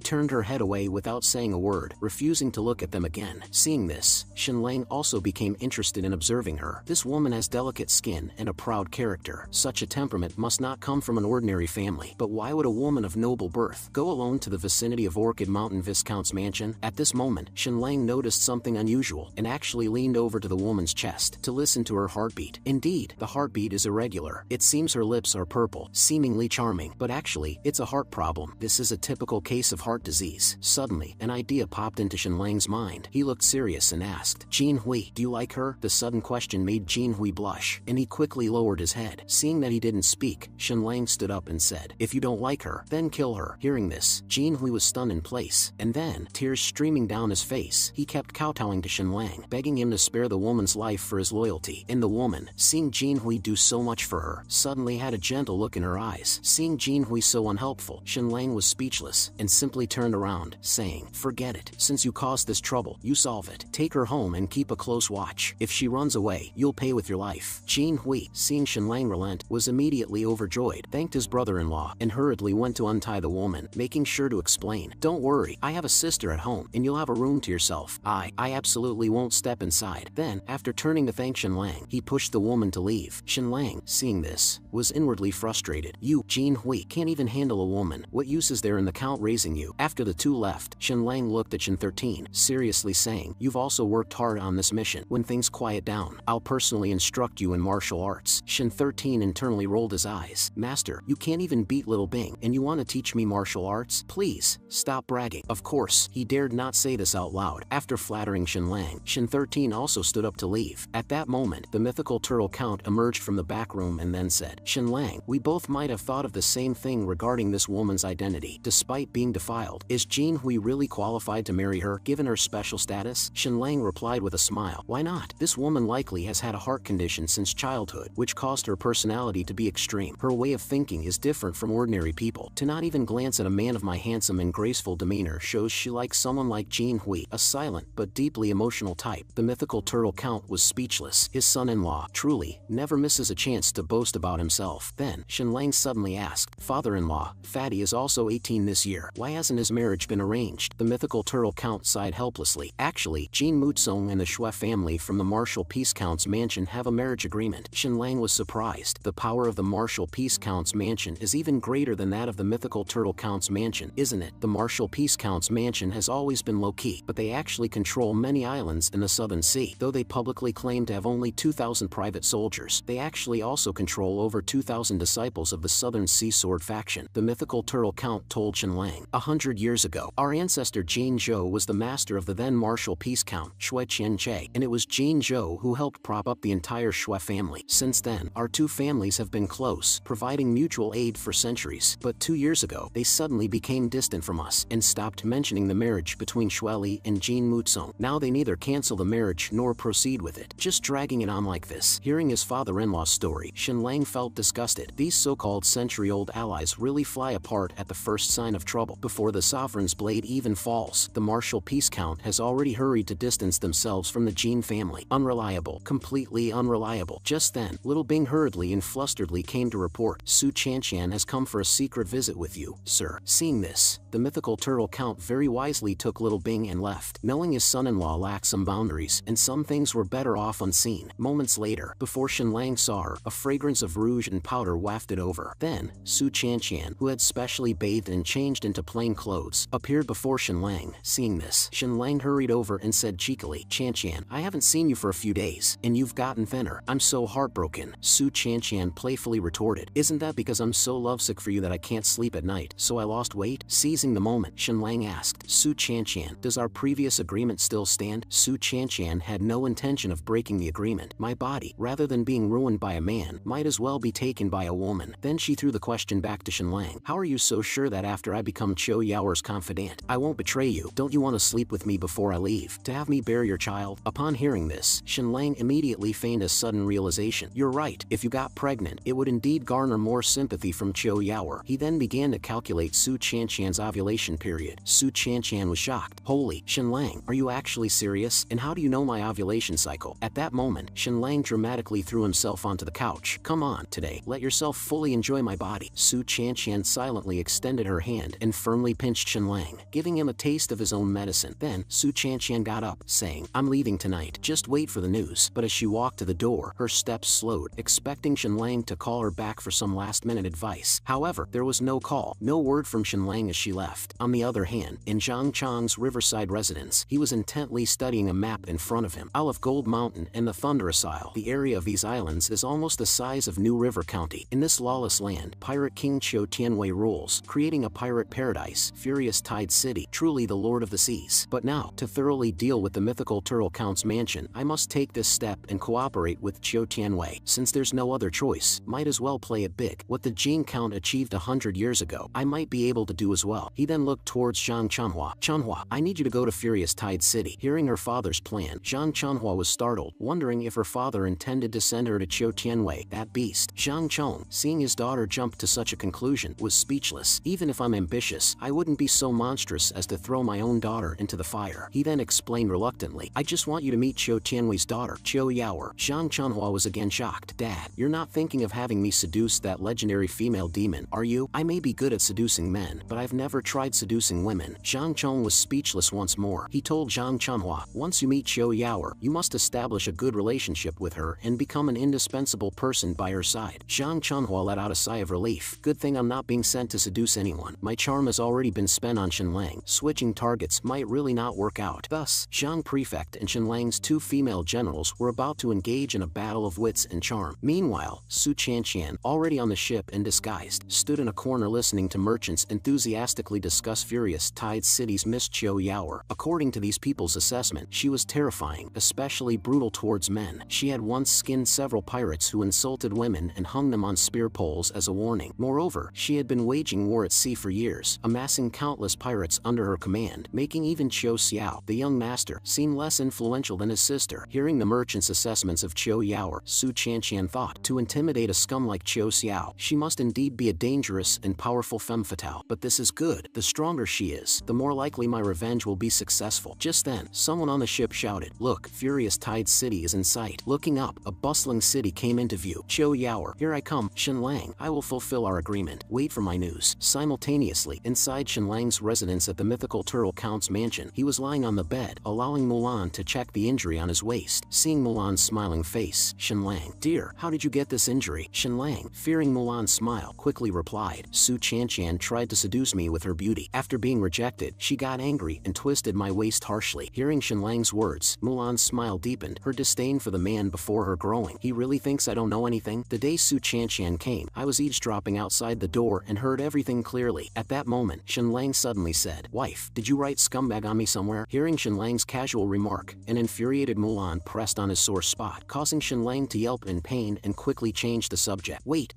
turned her head away without saying a word, refusing to look at them again. Seeing this, Shenlang also became interested in observing her. This woman has delicate skin and a proud character. Such a temperament must not come from an ordinary family. But why would a woman of noble birth go alone to the vicinity of Orchid Mountain Viscount's mansion? At this moment, Shenlang noticed something unusual and actually leaned over to the woman's chest to listen to her heartbeat. Indeed, the heartbeat is irregular. It seems her lips are purple, seemingly charming, but actually, it's a heart problem. This is a typical case of heart disease. Suddenly, an idea popped into Shenlang's mind. He looked serious and asked, Jin Hui, do you like her? The sudden question made Jin Hui blush, and he quickly lowered his head. Seeing that he didn't speak, Shenlang stood up and said, if you don't like her, then kill her. Hearing this, Jin Hui was stunned in place, and then, tears streaming down his face, he kept kowtowing to Shenlang, begging him to spare the woman's life for his loyalty. And the woman, seeing Jin Hui do so much for her, suddenly had a gentle look in her eyes. Seeing Jin Hui so unhelpful, Shenlang was speechless, and simply turned around, saying, forget it. Since you caused this trouble, you solve it. Take her home and keep a close watch. If she runs away, you'll pay with your life. Jin Hui, seeing Shenlang relent, was immediately overjoyed, thanked his brother-in-law, and hurriedly went to untie the woman, making sure to explain, don't worry, I have a sister at home, and you'll have a room to yourself. I absolutely won't step inside. Then, after turning to thank Shenlang, he pushed the woman to leave. Shenlang, seeing this, was inwardly frustrated. You, Jin Hui, can't even handle a woman. What use is there in the count raising you? After the two left, Shenlang looked at Shen 13, seriously saying, you've also worked hard on this mission. When things quiet down, I'll personally instruct you in martial arts. Shen 13 internally rolled his eyes. Master, you can't even beat Little Bing, and you want to teach me martial arts? Please, stop bragging. Of course, he dared not say this out loud. After flattering Shenlang, Shen 13 also stood up to leave. At that moment, the mythical turtle count emerged from the back room and then said, Shenlang, we both might have thought of the same thing regarding this woman's identity. Despite being defiled, is Jin Hui really qualified to marry her, given her special status? Shenlang replied with a smile, why not? This woman likely has had a heart condition since childhood, which caused her personality to be extreme. Her way of thinking is different from ordinary people. To not even glance at a man of my handsome and graceful demeanor shows she likes someone like Jin Hui, a silent but deeply emotional type. The mythical turtle count was speechless. His son-in-law, truly, never misses a chance to boast about himself. Then, Shenlang suddenly asked, father-in-law, Fatty is also 18 this year. Why hasn't his marriage been arranged? The mythical turtle count sighed helplessly. Actually, Jin Mutsong and the Shui family from the Martial Peace Count's mansion have a marriage agreement. Shenlang was surprised. The power of the Martial Peace Count's mansion is even greater than that of the mythical turtle count's mansion, isn't it? The Martial Peace Count's mansion has always been low-key, but they actually control many islands in the Southern Sea. Though they publicly claim to have only 2,000 private soldiers, they actually also control over 2,000 disciples of the Southern Sea Sword faction. The mythical turtle count told Shenlang, 100 years ago, our ancestor Jin Zhou was the master of the then Martial Peace Count, Shui Qianche, and it was Jin Zhou who helped prop up the entire Shui family. Since then, our two families have been close, providing mutual aid for centuries. But 2 years ago, they suddenly became distant from us and stopped mentioning the marriage between Shueli and Jin Mutsong. Now they neither cancel the marriage nor proceed with it, just dragging it on like this. Hearing his father-in-law's story, Shenlang felt disgusted. These so-called century-old allies really fly apart at the first sign of trouble. Before the sovereign's blade even falls, the Martial Peace Count has already hurried to distance themselves from the Jin family. Unreliable, completely unreliable. Just then, Little Bing hurriedly and flusteredly came to report, Su Chanshan has come for a secret visit with you, sir. Seeing this, the mythical turtle count very wisely took Little Bing and left, knowing his son-in-law lacked some boundaries and some things were better off unseen. Moments later, before Shenlang saw her, a fragrance of rouge and powder wafted over. Then, Su Chanshan, who had specially bathed and changed into plain clothes, appeared before Shenlang. Seeing this, Shenlang hurried over and said cheekily, Chanshan, I haven't seen you for a few days, and you've gotten thinner. I'm so heartbroken. Su Chanshan playfully retorted, isn't that because I'm so lovesick for you that I can't sleep at night, so I lost weight? Seizing the moment, Shenlang asked, Su Chanshan, does our previous agreement still stand? Su Chanshan had no intention of breaking the agreement. My body, rather than being ruined by a man, might as well be taken by a woman. Then she threw the question back to Shenlang. How are you so sure that after I become Cho Yaoer's confidant, I won't betray you? Don't you want to sleep with me before I leave? To have me bear your child? Upon hearing this, Shenlang immediately feigned a sudden realization. You're right, if you got pregnant, it would indeed garner more sympathy from Cho Yaoer. He then began to calculate Su Chanshan's ovulation period. Su Chanshan was shocked. Holy, Shenlang, are you actually serious? And how do you know my ovulation cycle? At that moment, Shenlang dramatically threw himself himself onto the couch. Come on, today, let yourself fully enjoy my body. Su Qianqian silently extended her hand and firmly pinched Shenlang, giving him a taste of his own medicine. Then, Su Qianqian got up, saying, I'm leaving tonight, just wait for the news. But as she walked to the door, her steps slowed, expecting Shenlang to call her back for some last-minute advice. However, there was no call, no word from Shenlang as she left. On the other hand, in Zhang Chang's riverside residence, he was intently studying a map in front of him. Olive Gold Mountain and the Thunderous Isle. The area of these islands is almost the size of New River County. In this lawless land, pirate King Qiu Tianwei rules, creating a pirate paradise, Furious Tide City, truly the Lord of the Seas. But now, to thoroughly deal with the mythical Turtle Count's mansion, I must take this step and cooperate with Qiu Tianwei. Since there's no other choice, might as well play it big. What the Jin Count achieved 100 years ago, I might be able to do as well. He then looked towards Zhang Chanhua. Chanhua, I need you to go to Furious Tide City. Hearing her father's plan, Zhang Chanhua was startled, wondering if her father intended to send her to Qiu Tianwei, that beast. Zhang Chong, seeing his daughter jump to such a conclusion, was speechless. Even if I'm ambitious, I wouldn't be so monstrous as to throw my own daughter into the fire. He then explained reluctantly, I just want you to meet Qiu Tianwei's daughter, Qiu Yaoer. Zhang Chanhua was again shocked. Dad, you're not thinking of having me seduce that legendary female demon, are you? I may be good at seducing men, but I've never tried seducing women. Zhang Chong was speechless once more. He told Zhang Chanhua, once you meet Qiu Yaoer, you must establish a good relationship with her and become an indispensable person by her side. Zhang Chanhua let out a sigh of relief. Good thing I'm not being sent to seduce anyone. My charm has already been spent on Shenlang. Switching targets might really not work out. Thus, Zhang Prefect and Shenlang's two female generals were about to engage in a battle of wits and charm. Meanwhile, Su Qianqian, already on the ship and disguised, stood in a corner listening to merchants enthusiastically discuss Furious Tide City's Miss Qiu Yaoer. According to these people's assessment, she was terrifying, especially brutal towards men. She had once skinned several pirates who insulted women and hung them on spear poles as a warning. Moreover, she had been waging war at sea for years, amassing countless pirates under her command, making even Qiu Xiao, the young master, seem less influential than his sister. Hearing the merchant's assessments of Qiu Yaoer, Su Qianqian thought, to intimidate a scum like Qiu Xiao, she must indeed be a dangerous and powerful femme fatale. But this is good. The stronger she is, the more likely my revenge will be successful. Just then, someone on the ship shouted, Look, Furious Tide City is in sight. Looking up, a bustling city came into view. Qiu Yaoer, here I come. Shenlang, I will fulfill our agreement. Wait for my news. Simultaneously, inside Shenlang's residence at the mythical Turtle Count's mansion, he was lying on the bed, allowing Mulan to check the injury on his waist. Seeing Mulan's smiling face, Shenlang, dear, how did you get this injury? Shenlang, fearing Mulan's smile, quickly replied, Su Qianqian tried to seduce me with her beauty. After being rejected, she got angry and twisted my waist harshly. Hearing Shenlang's words, Mulan's smile deepened, her disdain for the man before her growing. He really thinks I don't know anything? The day Su Qianqian came, I was eavesdropping outside the door and heard everything clearly. At that moment, Shenlang suddenly said, Wife, did you write scumbag on me somewhere? Hearing Shenlang's casual remark, an infuriated Mulan pressed on his sore spot, causing Shenlang to yelp in pain and quickly change the subject. Wait,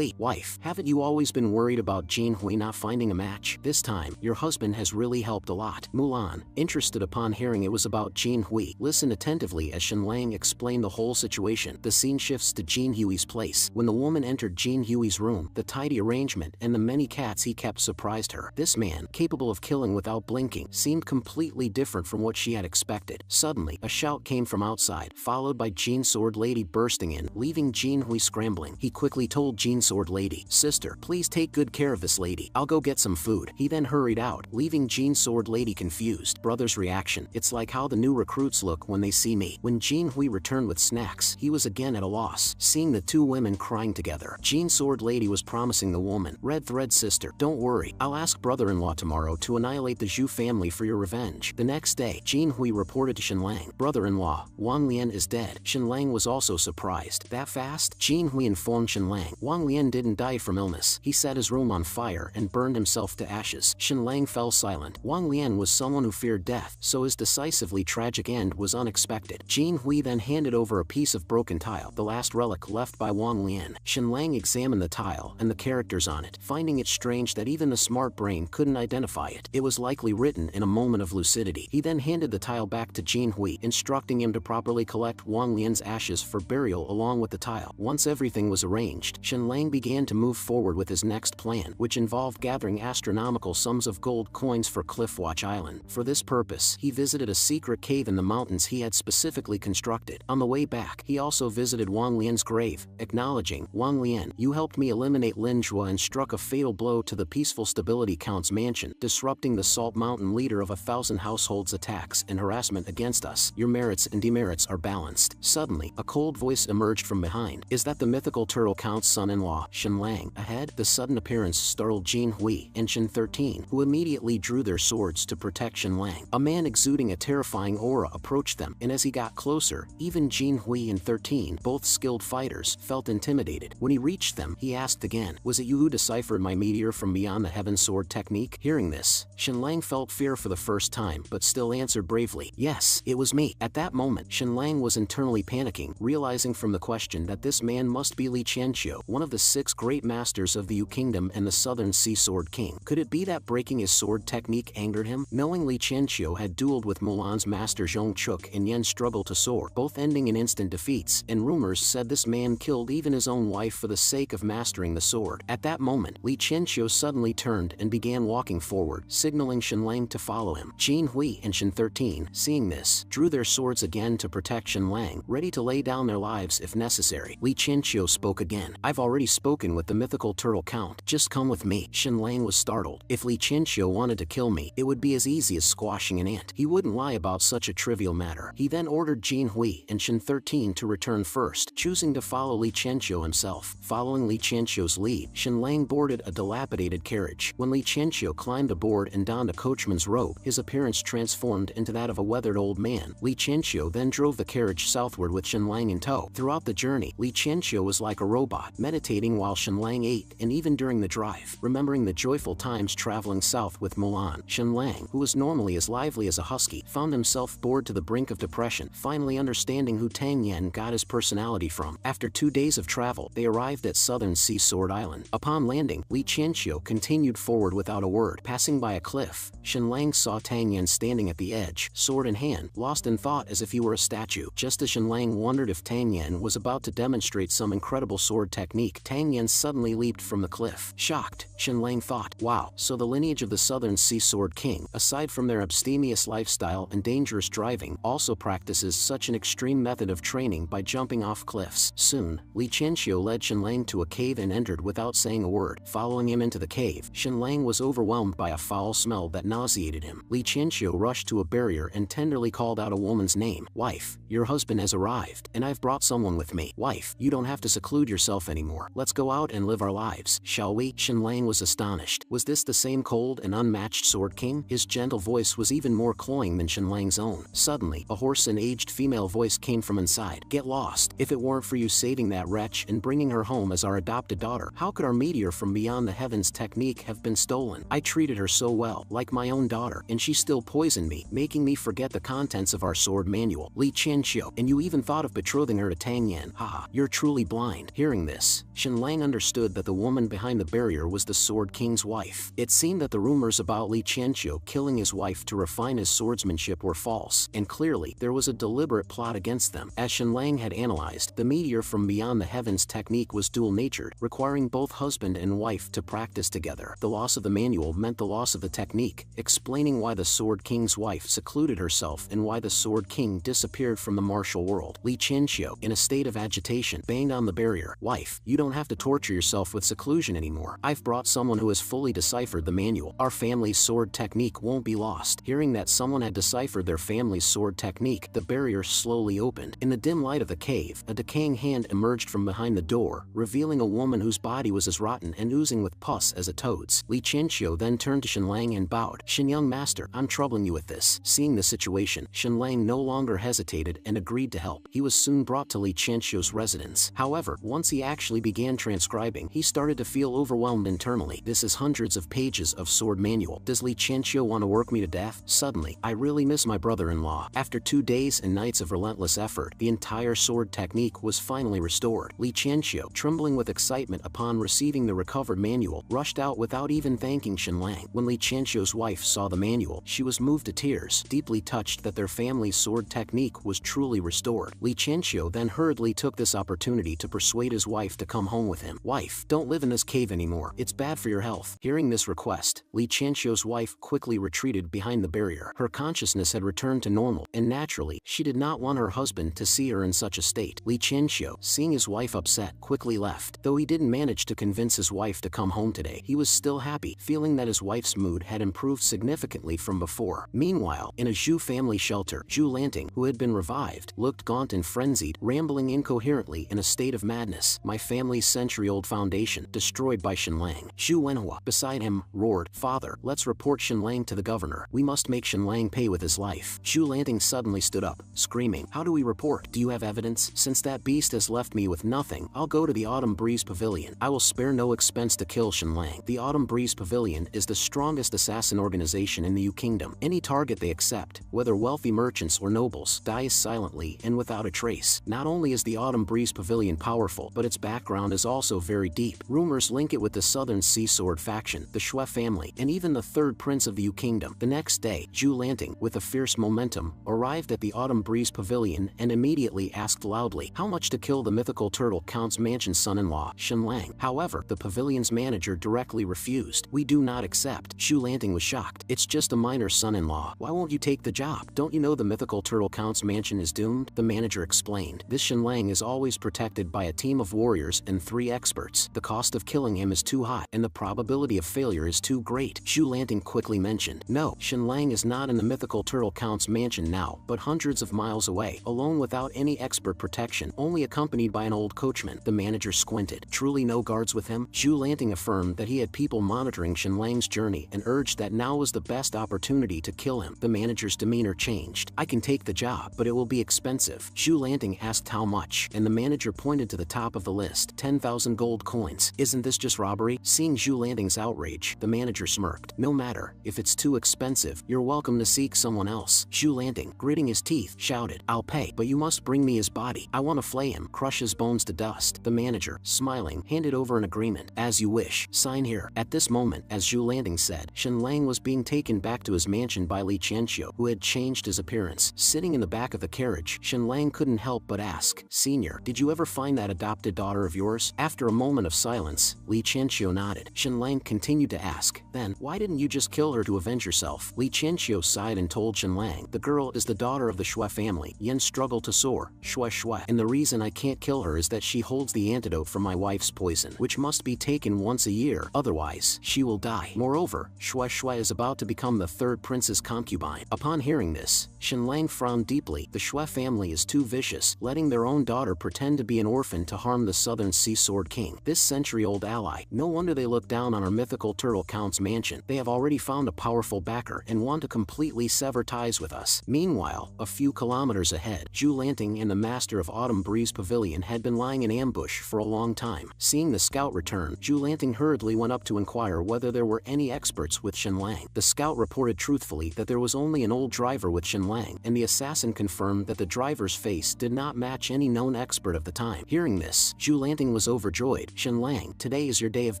wife, haven't you always been worried about Jin Hui not finding a match? This time, your husband has really helped a lot. Mulan, interested upon hearing it was about Jin Hui, listened attentively as Shenlang explained the whole situation. The scene shifts to Jin Hui's place. When the woman entered Jin Hui's room, the tidy arrangement and the many cats he kept surprised her. This man, capable of killing without blinking, seemed completely different from what she had expected. Suddenly, a shout came from outside, followed by Jin Sword Lady bursting in, leaving Jin Hui scrambling. He quickly told Jin Sword Lady, Sister, please take good care of this lady. I'll go get some food. He then hurried out, leaving Jin Sword Lady confused. Brother's reaction, it's like how the new recruits look when they see me. When Jin Hui returned with snacks, he was again at a loss. Seeing the two women crying together, Jin Sword Lady was promising the woman, Red Thread sister, don't worry, I'll ask brother-in-law tomorrow to annihilate the Zhu family for your revenge. The next day, Jin Hui reported to Shenlang, brother-in-law, Wang Lian is dead. Shenlang was also surprised. That fast? Jin Hui informed Shenlang, Wang Lian didn't die from illness. He set his room on fire and burned himself to ashes. Shenlang fell silent. Wang Lian was someone who feared death, so his decisively tragic end was unexpected. Jin Hui then handed over a piece of broken tile, the last relic left by Wang Lian. Shenlang examined the tile and the characters on it, finding it strange that even the smart brain couldn't identify it. It was likely written in a moment of lucidity. He then handed the tile back to Jin Hui, instructing him to properly collect Wang Lian's ashes for burial along with the tile. Once everything was arranged, Shenlang began to move forward with his next plan, which involved gathering astronomical sums of gold coins for Cliffwatch Island. For this purpose, he visited a secret cave in the mountains he had specifically constructed. On the way back, he also visited visited Wang Lian's grave, acknowledging, "Wang Lian, you helped me eliminate Lin Zhua and struck a fatal blow to the peaceful Stability Count's mansion, disrupting the Salt Mountain leader of 1,000 households' attacks and harassment against us. Your merits and demerits are balanced." Suddenly, a cold voice emerged from behind. "Is that the mythical Turtle Count's son-in-law, Shen Lang?" Ahead, the sudden appearance startled Jin Hui and Shen 13, who immediately drew their swords to protect Shen Lang. A man exuding a terrifying aura approached them, and as he got closer, even Jin Hui and 13, both skilled fighters, felt intimidated. When he reached them, he asked again, "Was it you who deciphered my meteor from beyond the heaven sword technique?" Hearing this, Shen Lang felt fear for the first time, but still answered bravely, "Yes, it was me." At that moment, Shen Lang was internally panicking, realizing from the question that this man must be Li Qianqiu, one of the 6 great masters of the Yu Kingdom and the Southern Sea Sword King. Could it be that breaking his sword technique angered him? Knowing Li Qianqiu had dueled with Mulan's master Zhong Chuk and Yen's struggle to soar, both ending in instant defeats, and rumors said this man killed even his own wife for the sake of mastering the sword. At that moment, Li Qianqiu suddenly turned and began walking forward, signaling Shen Lang to follow him. Jin Hui and Shen 13, seeing this, drew their swords again to protect Shen Lang, ready to lay down their lives if necessary. Li Qianqiu spoke again. "I've already spoken with the mythical Turtle Count. Just come with me." Shen Lang was startled. If Li Qianqiu wanted to kill me, it would be as easy as squashing an ant. He wouldn't lie about such a trivial matter. He then ordered Jin Hui and Shen 13 to return first, choosing to follow Li Qianqiu himself. Following Li Qianqiu's lead, Shen Lang boarded a dilapidated carriage. When Li Qianqiu climbed aboard and donned a coachman's robe, his appearance transformed into that of a weathered old man. Li Qianqiu then drove the carriage southward with Shen Lang in tow. Throughout the journey, Li Qianqiu was like a robot, meditating while Shen Lang ate, and even during the drive, remembering the joyful times traveling south with Mulan. Shen Lang, who was normally as lively as a husky, found himself bored to the brink of depression, finally understanding who Tang Yan got his personality from. After 2 days of travel, they arrived at Southern Sea Sword Island. Upon landing, Li Qianqiu continued forward without a word. Passing by a cliff, Shen Lang saw Tang Yan standing at the edge, sword in hand, lost in thought as if he were a statue. Just as Shen Lang wondered if Tang Yan was about to demonstrate some incredible sword technique, Tang Yan suddenly leaped from the cliff. Shocked, Shen Lang thought, "Wow, so the lineage of the Southern Sea Sword King, aside from their abstemious lifestyle and dangerous driving, also practices such an extreme method of training by jumping off cliffs." Soon, Li Qianqiu led Shen Lang to a cave and entered without saying a word. Following him into the cave, Shen Lang was overwhelmed by a foul smell that nauseated him. Li Qianqiu rushed to a barrier and tenderly called out a woman's name. "Wife, your husband has arrived, and I've brought someone with me. Wife, you don't have to seclude yourself anymore. Let's go out and live our lives, shall we?" Shen Lang was astonished. Was this the same cold and unmatched Sword King? His gentle voice was even more cloying than Shen Lang's own. Suddenly, a hoarse and aged female voice came from inside. "Get lost. If it weren't for you saving that wretch and bringing her home as our adopted daughter, how could our meteor from beyond the heavens technique have been stolen? I treated her so well, like my own daughter, and she still poisoned me, making me forget the contents of our sword manual. Li Qianqiu, and you even thought of betrothing her to Tang Yan. Haha, you're truly blind." Hearing this, Shen Lang understood that the woman behind the barrier was the Sword King's wife. It seemed that the rumors about Li Qianqiu killing his wife to refine his swordsmanship were false, and clearly there was a deliberate plot against them. As Shen Lang had analyzed, the meteor from beyond the heavens technique was dual-natured, requiring both husband and wife to practice together. The loss of the manual meant the loss of the technique, explaining why the Sword King's wife secluded herself and why the Sword King disappeared from the martial world. Li Qianqiu, in a state of agitation, banged on the barrier. "Wife, you don't have to torture yourself with seclusion anymore. I've brought someone who has fully deciphered the manual. Our family's sword technique won't be lost." Hearing that someone had deciphered their family's sword technique, the barrier slowly opened. In the dim light of the cave, a decaying hand emerged from behind the door, revealing a woman whose body was as rotten and oozing with pus as a toad's. Li Qianqiu then turned to Shen Lang and bowed. "Shen young master, I'm troubling you with this." Seeing the situation, Shen Lang no longer hesitated and agreed to help. He was soon brought to Li Qianqiu's residence. However, once he actually began transcribing, he started to feel overwhelmed internally. This is hundreds of pages of sword manual. Does Li Qianqiu want to work me to death? Suddenly, I really miss my brother-in-law. After 2 days and nights of relentless effort, the entire sword technique was finally restored. Li Qianqiu, trembling with excitement upon receiving the recovered manual, rushed out without even thanking Shen Lang. When Li Qianqiu's wife saw the manual, she was moved to tears, deeply touched that their family's sword technique was truly restored. Li Qianqiu then hurriedly took this opportunity to persuade his wife to come home with him. "Wife, don't live in this cave anymore. It's bad for your health." Hearing this request, Li Qianqiu's wife quickly retreated behind the barrier. Her consciousness had returned to normal, and naturally, she did not want her husband to see her in such a state. state. Li Qianxiu, seeing his wife upset, quickly left. Though he didn't manage to convince his wife to come home today, he was still happy, feeling that his wife's mood had improved significantly from before. Meanwhile, in a Zhu family shelter, Zhu Lanting, who had been revived, looked gaunt and frenzied, rambling incoherently in a state of madness. My family's century-old foundation, destroyed by Shenlang. Zhu Wenhua, beside him, roared, "Father, let's report Shenlang to the governor. We must make Shenlang pay with his life." Zhu Lanting suddenly stood up, screaming, "How do we report? Do you have evidence? Since that beast has left me with nothing, I'll go to the Autumn Breeze Pavilion. I will spare no expense to kill Shenlang." The Autumn Breeze Pavilion is the strongest assassin organization in the Yu Kingdom. Any target they accept, whether wealthy merchants or nobles, dies silently and without a trace. Not only is the Autumn Breeze Pavilion powerful, but its background is also very deep. Rumors link it with the Southern Sea Sword faction, the Shui family, and even the third prince of the Yu Kingdom. The next day, Zhu Lanting, with a fierce momentum, arrived at the Autumn Breeze Pavilion and immediately asked loudly, "How much to kill the mythical turtle Count's mansion's son-in-law, Shenlang?" However, the pavilion's manager directly refused. "We do not accept." Zhu Lanting was shocked. "It's just a minor son-in-law. Why won't you take the job? Don't you know the mythical turtle Count's mansion is doomed?" The manager explained. "This Shenlang is always protected by a team of warriors and 3 experts. The cost of killing him is too high, and the probability of failure is too great." Zhu Lanting quickly mentioned, "No, Shenlang is not in the mythical turtle Count's mansion now, but hundreds of miles away, alone without any expert protection, only accompanied by an old coachman." The manager squinted. "Truly no guards with him?" Zhu Lanting affirmed that he had people monitoring Shenlang's journey and urged that now was the best opportunity to kill him. The manager's demeanor changed. "I can take the job, but it will be expensive." Zhu Lanting asked how much, and the manager pointed to the top of the list, 10,000 gold coins. "Isn't this just robbery?" Seeing Zhu Lanting's outrage, the manager smirked. "No matter, if it's too expensive, you're welcome to seek someone else." Zhu Lanting, gritting his teeth, shouted, "I'll pay, but you must bring me his body. I want to flay him, crush his bones to dust." The manager, smiling, handed over an agreement. "As you wish. Sign here." At this moment, as Zhu Lanting said, Shenlang was being taken back to his mansion by Li Qianxiu, who had changed his appearance. Sitting in the back of the carriage, Shenlang couldn't help but ask, "Senior, did you ever find that adopted daughter of yours?" After a moment of silence, Li Qianxiu nodded. Shenlang continued to ask, "Then, why didn't you just kill her to avenge yourself?" Li Qianxiu sighed and told Shenlang, "The girl is the daughter of the Shui family. Yen struggled to soar, Shui, and the reason I can't kill her is that she holds the antidote for my wife's poison, which must be taken once a year, otherwise, she will die. Moreover, Shui is about to become the 3rd prince's concubine." Upon hearing this, Shenlang frowned deeply. The Shui family is too vicious, letting their own daughter pretend to be an orphan to harm the Southern Sea Sword King. This century-old ally, no wonder they look down on our mythical turtle Count's mansion. They have already found a powerful backer and want to completely sever ties with us. Meanwhile, a few kilometers ahead, Zhu Lanting and the master of Autumn Breeze Pavilion had been lying in ambush for a long time. Seeing the scout return, Zhu Lanting hurriedly went up to inquire whether there were any experts with Shenlang. The scout reported truthfully that there was only an old driver with Shenlang, and the assassin confirmed that the driver's face did not match any known expert of the time. Hearing this, Zhu Lanting was overjoyed. "Shenlang, today is your day of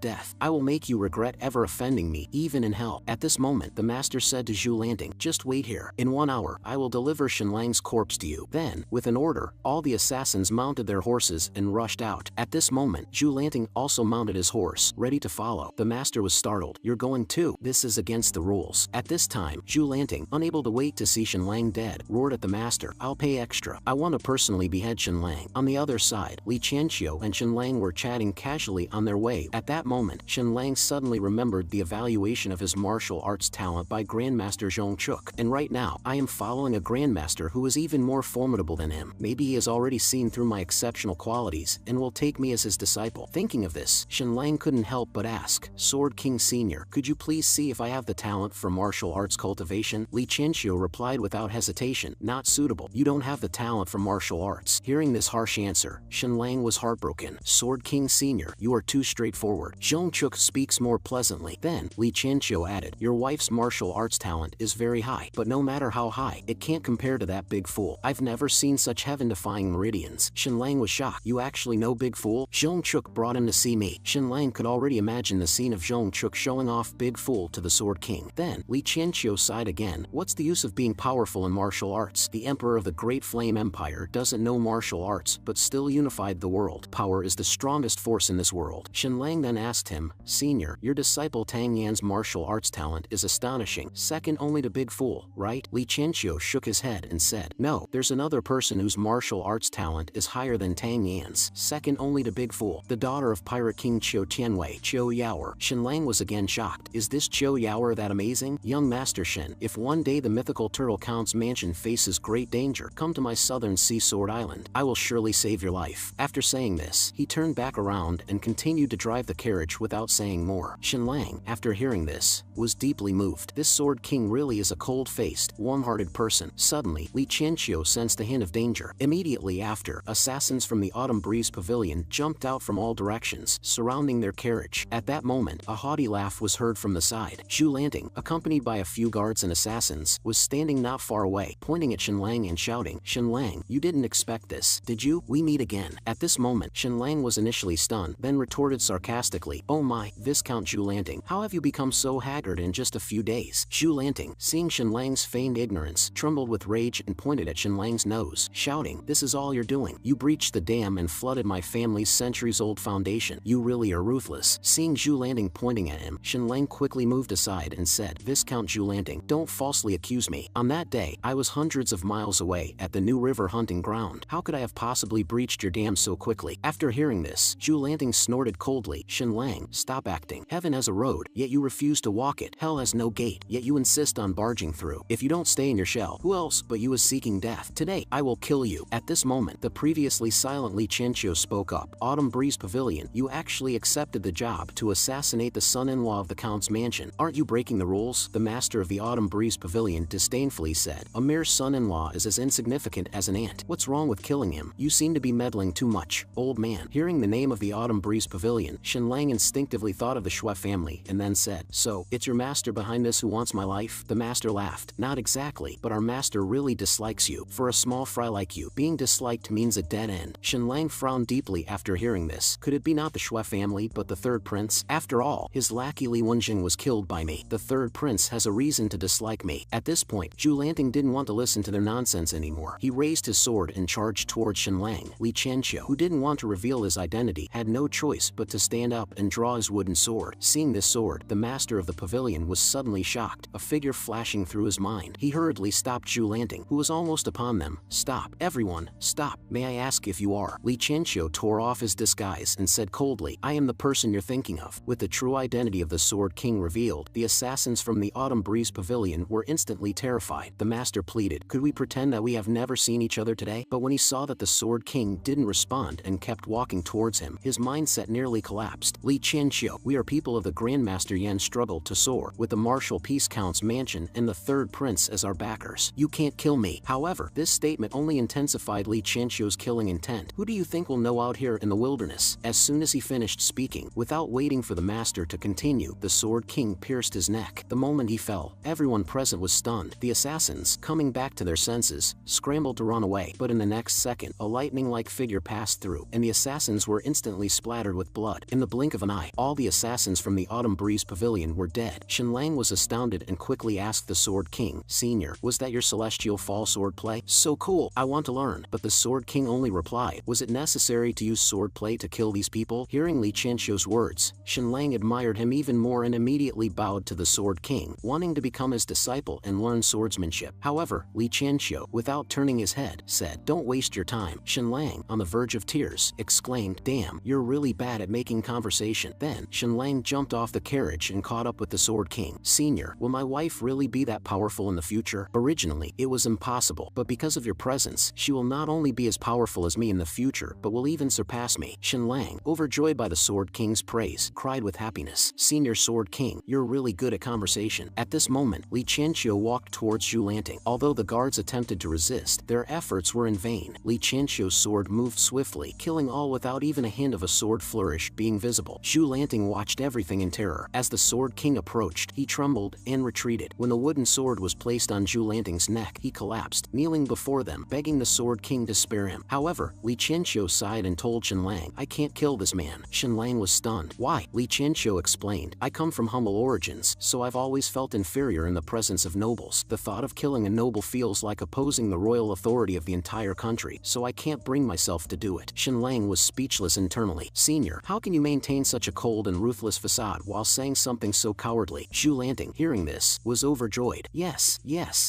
death. I will make you regret ever offending me, even in hell." At this moment, the master said to Zhu Lanting, "Just wait here. In 1 hour, I will deliver Shenlang's corpse to you." Then, with an order, all the assassins mounted their horses and rushed out. At this moment, Zhu Lanting also mounted his horse, ready to follow. The master was startled. "You're going too? This is against the rules." At this time, Zhu Lanting, unable to wait to see Shenlang dead, roared at the master, "I'll pay extra. I want to personally behead Shenlang." On the other side, Li Qianxiu and Shenlang were chatting casually on their way. At that moment, Shenlang suddenly remembered the evaluation of his martial arts talent by Grandmaster Zhongchuk. "And right now, I am following a Grandmaster who is even more formidable than him. Maybe he has already seen through my exceptional qualities and will take me as his disciple." Thinking of this, Shenlang couldn't help but ask, "Sword King Senior, could you please see if I have the talent for martial arts cultivation?" Li Qianxiu replied without hesitation, "Not suitable. You don't have the talent for martial arts." Hearing this harsh answer, Shenlang was heartbroken. "Sword King Senior, you are too straightforward. Zhongchuk speaks more pleasantly." Then, Li Qianxiu added, "Your wife's martial arts talent is very high, but no matter how high, it can't compare to that big fool. I've never seen such heaven-defying meridians." Shenlang was shocked. "You actually know Big Fool? Zhongchuk brought him to see me." Shenlang could already imagine the scene of Zhongchuk showing off Big Fool to the Sword King. Then, Li Qianxiu sighed again. "What's the use of being powerful in martial arts? The Emperor of the Great Flame Empire doesn't know martial arts, but still unified the world. Power is the strongest force in this world." Shenlang then asked him, "Senior, your disciple Tang Yan's martial arts talent is astonishing, second only to Big Fool, right?" Li Qianxiu shook his head and said, "No, there's another person whose martial arts talent is higher than Tang Yan's, second only to Big Fool, the daughter of Pirate King Qiu Tianwei, Qiu Yaoer. Shenlang was again shocked. Is this Qiu Yaoer that amazing? Young Master Shen, if one day the mythical Turtle Count's mansion faces great danger, come to my southern sea sword island. I will surely save your life. After saying this, he turned back around and continued to drive the carriage without saying more. Shenlang, after hearing this, was deeply moved. This Sword King really is a cold-faced, warm-hearted person. Suddenly, Li Qianqiu sensed a hint of danger. Immediately after, assassins from the Autumn Breeze Pavilion jumped out from all directions, surrounding their carriage. At that moment, a haughty laugh was heard from the side. Zhu Lanting, accompanied by a few guards and assassins, was standing not far away, pointing at Shenlang and shouting, "Shenlang, you didn't expect this, did you? We meet again." At this moment, Shenlang was initially stunned, then retorted sarcastically, "Oh my, Viscount Zhu Lanting, how have you become so haggard in just a few days?" Zhu Lanting, seeing Shenlang's feigned ignorance, trembled with rage and pointed at Shenlang's nose, shouting, "This is all you're doing. You breached the dam and flooded my family's centuries-old foundation. You really are ruthless." Seeing Zhu Lanting pointing at him, Shenlang quickly moved aside and said, "Viscount Zhu Lanting, don't falsely accuse me. On that day, I was hundreds of miles away at the New River hunting ground. How could I have possibly breached your dam so quickly?" After hearing this, Zhu Lanting snorted coldly, "Shenlang, stop acting. Heaven has a road, yet you refuse to walk it. Hell has no gate, yet you insist on barging through. If you don't stay in your shell, who else but you is seeking death? Today, I will kill you." At this moment, the previously silent Li Qianqiu spoke up. "Autumn Breeze Pavilion, you actually accepted the job to assassinate the son-in-law of the Count's mansion. Aren't you breaking the rules?" The master of the Autumn Breeze Pavilion disdainfully said, "A mere son-in-law is as insignificant as an ant. What's wrong with killing him? You seem to be meddling too much, old man." Hearing the name of the Autumn Breeze Pavilion, Shenlang instinctively thought of the Shui family and then said, "So, it's your master behind this who wants my life?" The master laughed. "Not exactly, but our master really dislikes you. For a small fry like you, being disliked means a dead end." Shenlang frowned deeply after hearing this. Could it be not the Shui family but the third prince? After all, his lackey Li Wenjing was killed by me. The third prince has a reason to dislike me. At this point, Zhu Lanting didn't want to listen to their nonsense anymore. He raised his sword and charged towards Shenlang. Li Qianqiu, who didn't want to reveal his identity, had no choice but to stand up and draw his wooden sword. Seeing this sword, the master of the pavilion was suddenly shocked, a figure flashing through his mind. He hurriedly stopped Zhu Lanting, who was almost upon them. "Stop, everyone, stop. May I ask if you are?" Li Qianqiu tore off his disguise and said coldly, "I am the person you're thinking of." With the true identity of the Sword King revealed, the assassins from the Autumn Breeze Pavilion were instantly terrified. The master pleaded, "Could we pretend that we have never seen each other today?" But when he saw that the Sword King didn't respond and kept walking towards him, his mindset nearly collapsed. "Li Qianqiu, we are people of the Grandmaster Yan struggled to soar, with the Martial Peace Count's mansion and the third prince as our backers. You can't kill me." However, this statement only intensified Li Qianqiu's killing intent. "Who do you think will know out here in the wilderness?" As soon as he finished speaking, without waiting for the master to continue, the Sword King pierced his neck. The moment he fell, everyone present was stunned. The assassins, coming back to their senses, scrambled to run away, but in the next second, a lightning-like figure passed through, and the assassins were instantly splattered with blood. In the blink of an eye, all the assassins from the Autumn Breeze Pavilion were dead. Shenlang was astounded and quickly asked the Sword King, "Senior, was that your celestial fall sword play? So cool, I want to learn." But the Sword King only replied, "Was it necessary to use swordplay to kill these people?" Hearing Li Qianqiu's words, Shenlang admired him even more and immediately bowed to the Sword King, wanting to become his disciple and learn swordsmanship. However, Li Qianqiu, without turning his head, said, "Don't waste your time." Shenlang, on the verge of tears, exclaimed, "Damn, you're really bad at making conversation." Then, Shenlang jumped off the carriage and caught up with the Sword King. "Senior, will my wife really be that powerful in the future? Originally, it was impossible, but because of your presence, she will not only be as powerful as me in the future, but will even surpass me." Shenlang, overjoyed by the Sword King's praise, cried with happiness, "Senior Sword King, you're really good at conversation." At this moment, Li Qianqiu walked towards Zhu Lanting. Although the guards attempted to resist, their efforts were in vain. Li Qianqiu's sword moved swiftly, killing all without even a hint of a sword flourish being visible. Zhu Lanting watched everything in terror. As the Sword King approached, he trembled and retreated. When the wooden sword was placed on Zhu Lanting's neck, he collapsed, kneeling before them, begging the Sword King to spare him. However, Li Qianqiu sighed and told Shenlang, "I can't kill this man." Shenlang was stunned. "Why?" Li Qianqiu explained, "I come from humble origins, so I've always felt inferior in the presence of nobles. The thought of killing a noble feels like opposing the royal authority of the entire country, so I can't bring myself to do it." Shenlang was speechless internally. "Senior, how can you maintain such a cold and ruthless facade while saying something so cowardly?" Zhu Lanting, hearing this, was overjoyed. Yes,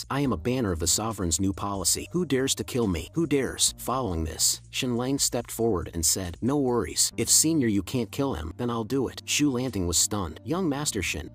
I am a banner of the sovereign's new policy. Who dares to kill me? Who dares? Following this, Shenlang stepped forward and said, no worries, if senior you can't kill him, then I'll do it. Shu Lanting was stunned. Young Master Shen,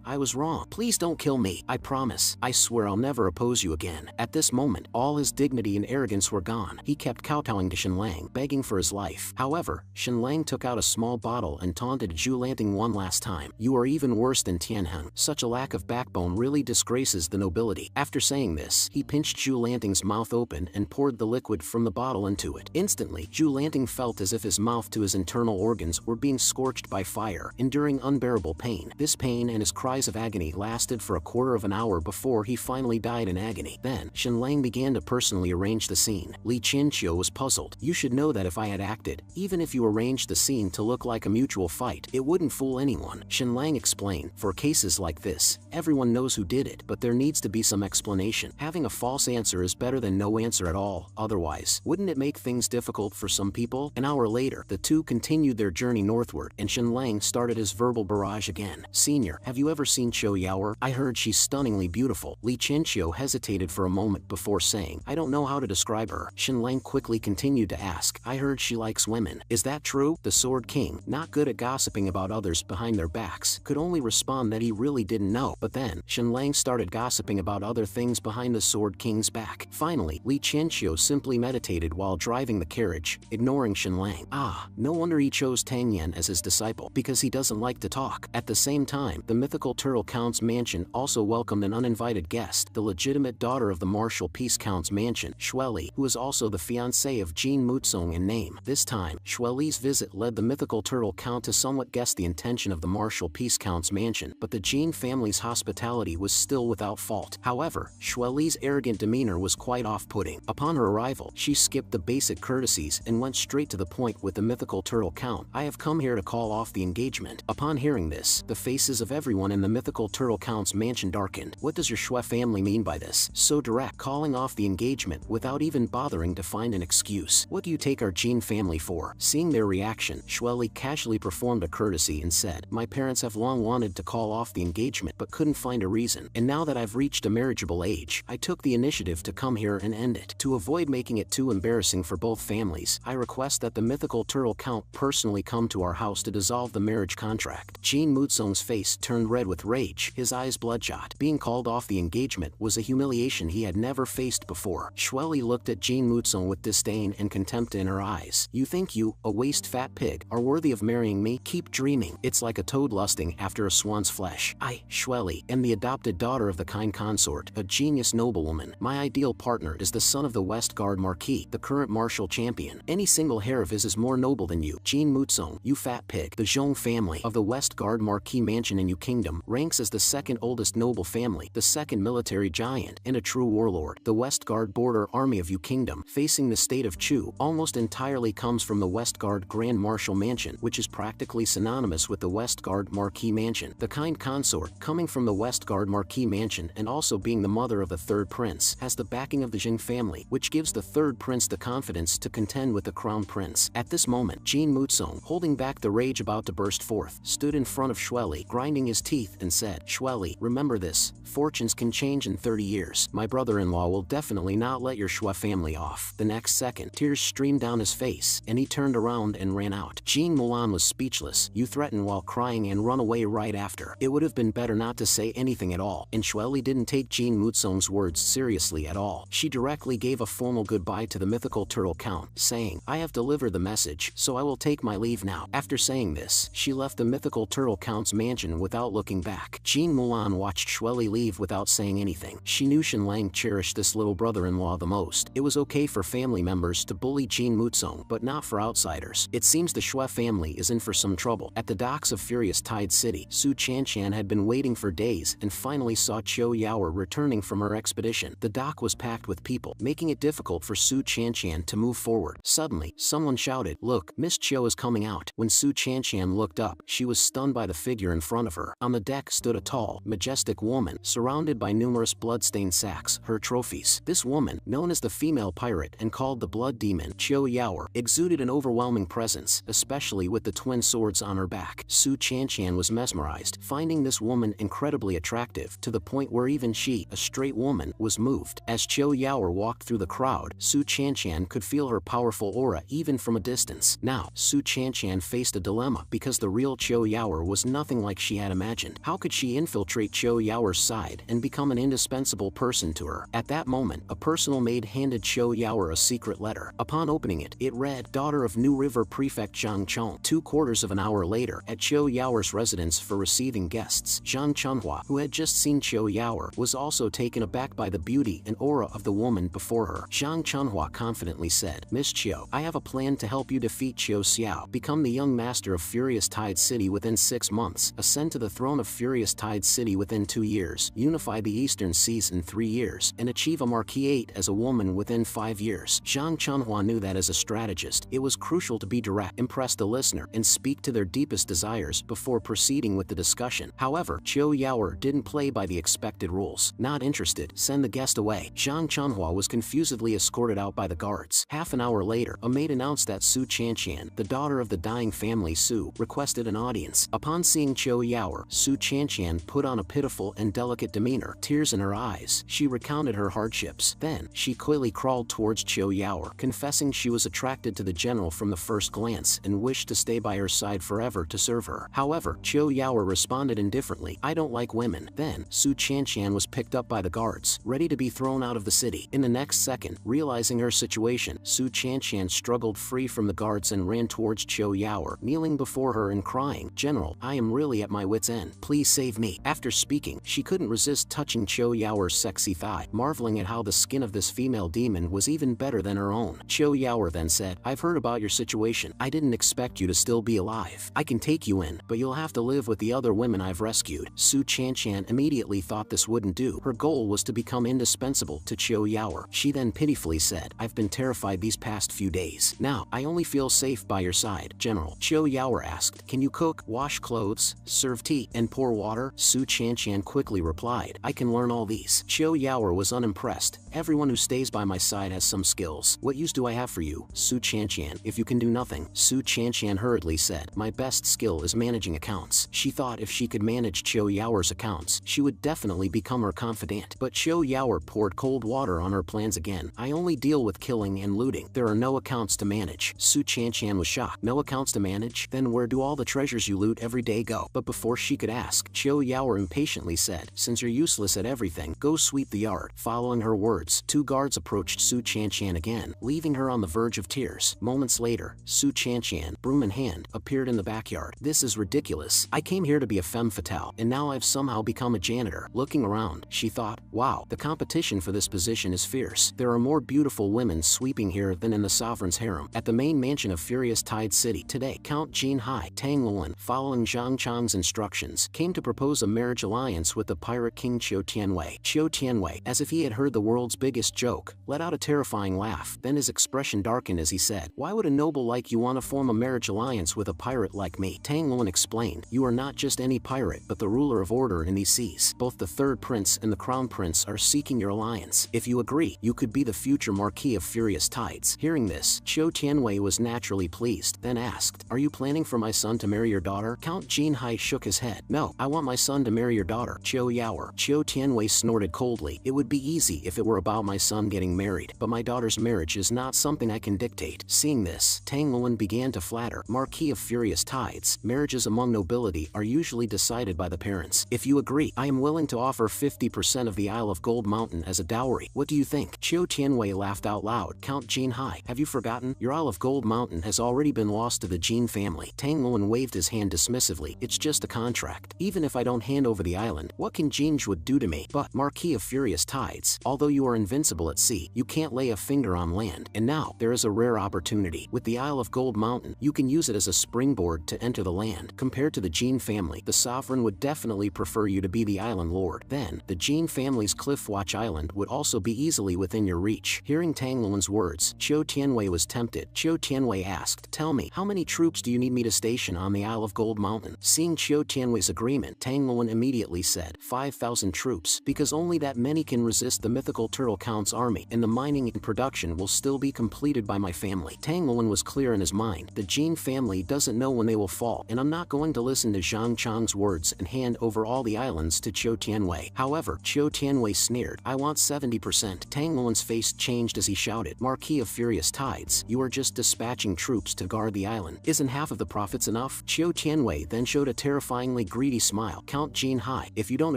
I was wrong. Please don't kill me. I promise. I swear I'll never oppose you again. At this moment, all his dignity and arrogance were gone. He kept kowtowing to Shenlang, begging for his life. However, Shenlang took out a small bottle and taunted Zhu Lanting one last time. You are even worse than Tianheng. Such a lack of backbone really disgraces the nobility. After saying this, he pinched Zhu Lanting's mouth open and poured the liquid from the bottle into it. Instantly, Zhu Lanting felt as if his mouth to his internal organs were being scorched by fire, enduring unbearable pain. This pain and his cries of agony lasted for a quarter of an hour before he finally died in agony. Then, Shenlang began to personally arrange the scene. Li Qianqiu was puzzled. You should know that if I had acted, even if you arranged the scene to look like a mutual fight, it wouldn't fool anyone. Shenlang explained, for cases like this, everyone knows who did it, but there needs to be some explanation. Having a false answer is better than no answer at all, otherwise, wouldn't it make things difficult for some people? An hour later, the two continued their journey northward, and Shenlang started his verbal barrage again. Senior, have you ever seen Qiu Yaoer? I heard she's stunningly beautiful. Li Qianqiu hesitated for a moment before saying, I don't know how to describe her. Shenlang quickly continued to ask, I heard she likes women. Is that true? The Sword King, not good at gossiping about others behind their backs, could only respond that he really didn't know. But then, Shenlang started gossiping about other things behind the Sword King's back. Finally, Li Qianqiu simply meditated while driving the carriage, ignoring Shenlang. Ah, no wonder he chose Tang Yan as his disciple, because he doesn't like to talk. At the same time, the mythical Turtle Count's mansion also welcomed an uninvited guest, the legitimate daughter of the Martial Peace Count's mansion, Xueli, who is also the fiancée of Jin Mutsong in name. This time, Xueli's visit led the mythical Turtle Count to somewhat guess the intention of the Martial Peace Count's mansion, but the Jin family's hospitality was still without fault. However, Xueli's arrogant demeanor was quite off-putting. Upon her arrival, she skipped the basic courtesies and went straight to the point with the mythical Turtle Count. I have come here to call off the engagement. Upon hearing this, the faces of everyone in the mythical Turtle Count's mansion darkened. What does your Shui family mean by this? So direct, calling off the engagement without even bothering to find an excuse. What do you take our Jin family for? Seeing their reaction, Xueli casually performed a courtesy and said, my parents have long wanted to call off the engagement but couldn't find a reason, and now that I've reached a marriageable age, I took the initiative to come here and end it. To avoid making it too embarrassing for both families, I request that the mythical Turtle Count personally come to our house to dissolve the marriage contract. Jin Mutsong's face turned red with rage, his eyes bloodshot. Being called off the engagement was a humiliation he had never faced before. Xueli looked at Jin Mutsong with disdain and contempt in her eyes. You think you, a waste fat pig, are worthy of marrying me? Keep dreaming. It's like a toad lusting after a swan's flesh. I, Xueli, am the adopted daughter of the kind consort, a genius noblewoman. My ideal partner is the son of the West Guard Marquis, the current martial champion. Any single hair of his is more noble than you. Jin Mutsong, you fat pig. The Zhong family of the West Guard Marquis mansion in Yu Kingdom ranks as the second oldest noble family, the second military giant, and a true warlord. The West Guard border army of Yu Kingdom, facing the state of Chu, almost entirely comes from the West Guard Grand Marshal Mansion, which is practically synonymous with the West Guard Marquis Mansion. The kind consort, coming from the West Guard Marquis Mansion and also being the mother of the third prince, has the backing of the Jing family, which gives the third prince the confidence to contend with the crown prince. At this moment, Jin Mutsong, holding back the rage about to burst forth, stood in front of Xueli, grinding his teeth, and said, Xueli, remember this, fortunes can change in 30 years. My brother-in-law will definitely not let your Shui family off. The next second, tears streamed down his face, and he turned around and ran out. Jin Mulan was speechless. You threaten while crying and run away right after. It would have been better not to say anything at all. And Xueli didn't take Jin Mutsong's words seriously at all. She directly gave a formal goodbye to the mythical Turtle Count, saying, I have delivered the message, so I will take my leave now. After saying this, she left the mythical Turtle Count's mansion without looking back. Jin Mulan watched Xueli leave without saying anything. She knew Shenlang cherished this little brother-in-law the most. It was okay for family members to bully Jin Mutsong, but not for outsiders. It seems the Shui family is in for some trouble. At the docks of Furious Tide City, Su Chanshan had been waiting for days and finally saw Qiu Yaoer returning from her expedition. The dock was packed with people, making it difficult for Su Chanshan to move forward. Suddenly, someone shouted, Look, Miss Qiu is coming out. When Su Chanshan looked up, she was stunned by the figure in front of her. On the deck stood a tall, majestic woman, surrounded by numerous blood-stained sacks, her trophies. This woman, known as the female pirate and called the blood demon Qiu Yaoer, exuded an overwhelming presence, especially with the twin swords on her back. Su Chanshan was mesmerized, finding this woman incredibly attractive, to the point where even she, a straight woman, was moved. As Qiu Yaoer walked through through the crowd, Su Chanchan could feel her powerful aura even from a distance. Now, Su Chanchan faced a dilemma because the real Cho Yaoer was nothing like she had imagined. How could she infiltrate Cho Yaoer's side and become an indispensable person to her? At that moment, a personal maid handed Cho Yaoer a secret letter. Upon opening it, it read, "Daughter of New River Prefect Zhang Chong." 2/4 of an hour later, at Cho Yaoer's residence for receiving guests, Zhang Chunhua, who had just seen Cho Yaoer, was also taken aback by the beauty and aura of the woman before her. Zhang Chunhua confidently said, "Miss Chiu, I have a plan to help you defeat Chiu Xiao, become the young master of Furious Tide City within 6 months, ascend to the throne of Furious Tide City within 2 years, unify the Eastern Seas in 3 years, and achieve a Marquis 8 as a woman within 5 years. Zhang Chunhua knew that as a strategist, it was crucial to be direct, impress the listener, and speak to their deepest desires before proceeding with the discussion. However, Cho Yaoer didn't play by the expected rules. Not interested, send the guest away. Zhang Chunhua was confusedly escorted out by the guards. Half an hour later, a maid announced that Su Chanchan, the daughter of the dying family Su, requested an audience. Upon seeing Cho Yaoer, Su Chanchan put on a pitiful and delicate demeanor, tears in her eyes. She recounted her hardships. Then, she coyly crawled towards Cho Yaoer, confessing she was attracted to the general from the first glance and wished to stay by her side forever to serve her. However, Cho Yaoer responded indifferently, "I don't like women." Then, Su Chanchan was picked up by the guards, ready to be thrown out of the city. In the next second, realizing her situation, Su Chanchan struggled free from the guards and ran towards Cho Yaoer, kneeling before her and crying, "General, I am really at my wit's end. Please save me." After speaking, she couldn't resist touching Cho Yaoer's sexy thigh, marveling at how the skin of this female demon was even better than her own. Cho Yaoer then said, "I've heard about your situation. I didn't expect you to still be alive. I can take you in, but you'll have to live with the other women I've rescued." Su Chanchan immediately thought this wouldn't do. Her goal was to become indispensable to Cho Yaoer. She then pitifully said, "I've been terrified these past few days. Now, I only feel safe by your side." "General," Cho Yaoer asked, "can you cook, wash clothes, serve tea, and pour water?" Su Chanchan quickly replied, "I can learn all these." Cho Yaoer was unimpressed. "Everyone who stays by my side has some skills. What use do I have for you, Su Chanchan, if you can do nothing?" Su Chanchan hurriedly said, "My best skill is managing accounts." She thought if she could manage Cho Yaoer's accounts, she would definitely become her confidant. But Cho Yaoer poured cold water on her plans again. "I only deal with killing and looting. There are no accounts to manage." Su Chanchan was shocked. "No accounts to manage? Then where do all the treasures you loot every day go?" But before she could ask, Cho Yaoer impatiently said, "Since you're useless at everything, go sweep the yard." Following her words, 2 guards approached Su Chanchan again, leaving her on the verge of tears. Moments later, Su Chanchan, broom in hand, appeared in the backyard. "This is ridiculous. I came here to be a femme fatale, and now I've somehow become a janitor." Looking around, she thought, "Wow, the competition for this position is fierce. There are more beautiful women sweeping here than in the sovereign's harem." At the main mansion of Furious Tide City today, Count Jin Hai, Tang Luan, following Zhang Chang's instructions, came to propose a marriage alliance with the pirate king Qiu Tianwei. Qiu Tianwei, as if he had heard the world's biggest joke, let out a terrifying laugh. Then his expression darkened as he said, "Why would a noble like you want to form a marriage alliance with a pirate like me?" Tang Luan explained, "You are not just any pirate but the ruler of order in these seas. Both the third prince and the crown prince are seeking your alliance. If you agree, you could be the future Marquis of Furious Tides." Hearing this, Qiu Tianwei was naturally pleased, then asked, "Are you planning for my son to marry your daughter?" Count Jin Hai shook his head. "No, I want my son to marry your daughter, Cho Yaoer." Qiu Tianwei snorted coldly. "It would be easy if it were about my son getting married, but my daughter's marriage is not something I can dictate." Seeing this, Tang Luan began to flatter, "Marquis of Furious Tides, marriages among nobility are usually decided by the parents. If you agree, I am willing to offer 50% of the Isle of Gold Mountain as a dowry. What do you think?" Qiu Tianwei laughed out loud. "Count Jin Hai, have you forgotten? Your Isle of Gold Mountain has already been lost to the Jin family." Tang Luan waved his hand dismissively. "It's just a contract. Even if I don't hand over the island, what can Jinjwood do to me?" "But, Marquis of Furious Tides, although you are invincible at sea, you can't lay a finger on land. And now, there is a rare opportunity. With the Isle of Gold Mountain, you can use it as a springboard to enter the land. Compared to the Jin family, the sovereign would definitely prefer you to be the island lord. Then, the Jin family's Cliffwatch Island would also be easily within your reach." Hearing Tang Luan's words, Qiu Tianwei was tempted. Qiu Tianwei asked, "Tell me, how many troops do you need me to station on the Isle of Gold Mountain?" Seeing Qiu Tianwei's agreement, Tang Luan immediately said, 5,000 troops, because only that many can resist the mythical Turtle Count's army, and the mining and production will still be completed by my family. Tang Luan was clear in his mind. The Jin family doesn't know when they will fall, and I'm not going to listen to Zhang Chang's words and hand over all the islands to Qiu Tianwei. However, Qiu Tianwei sneered, "I want 70%. Tang Luan's face changed as he shouted, "Marquis of Furious Tides, you are just dispatching troops to guard the island. Isn't half of the profits enough?" Qiu Tianwei then showed a terrifyingly greedy smile. "Count Jin Hai, if you don't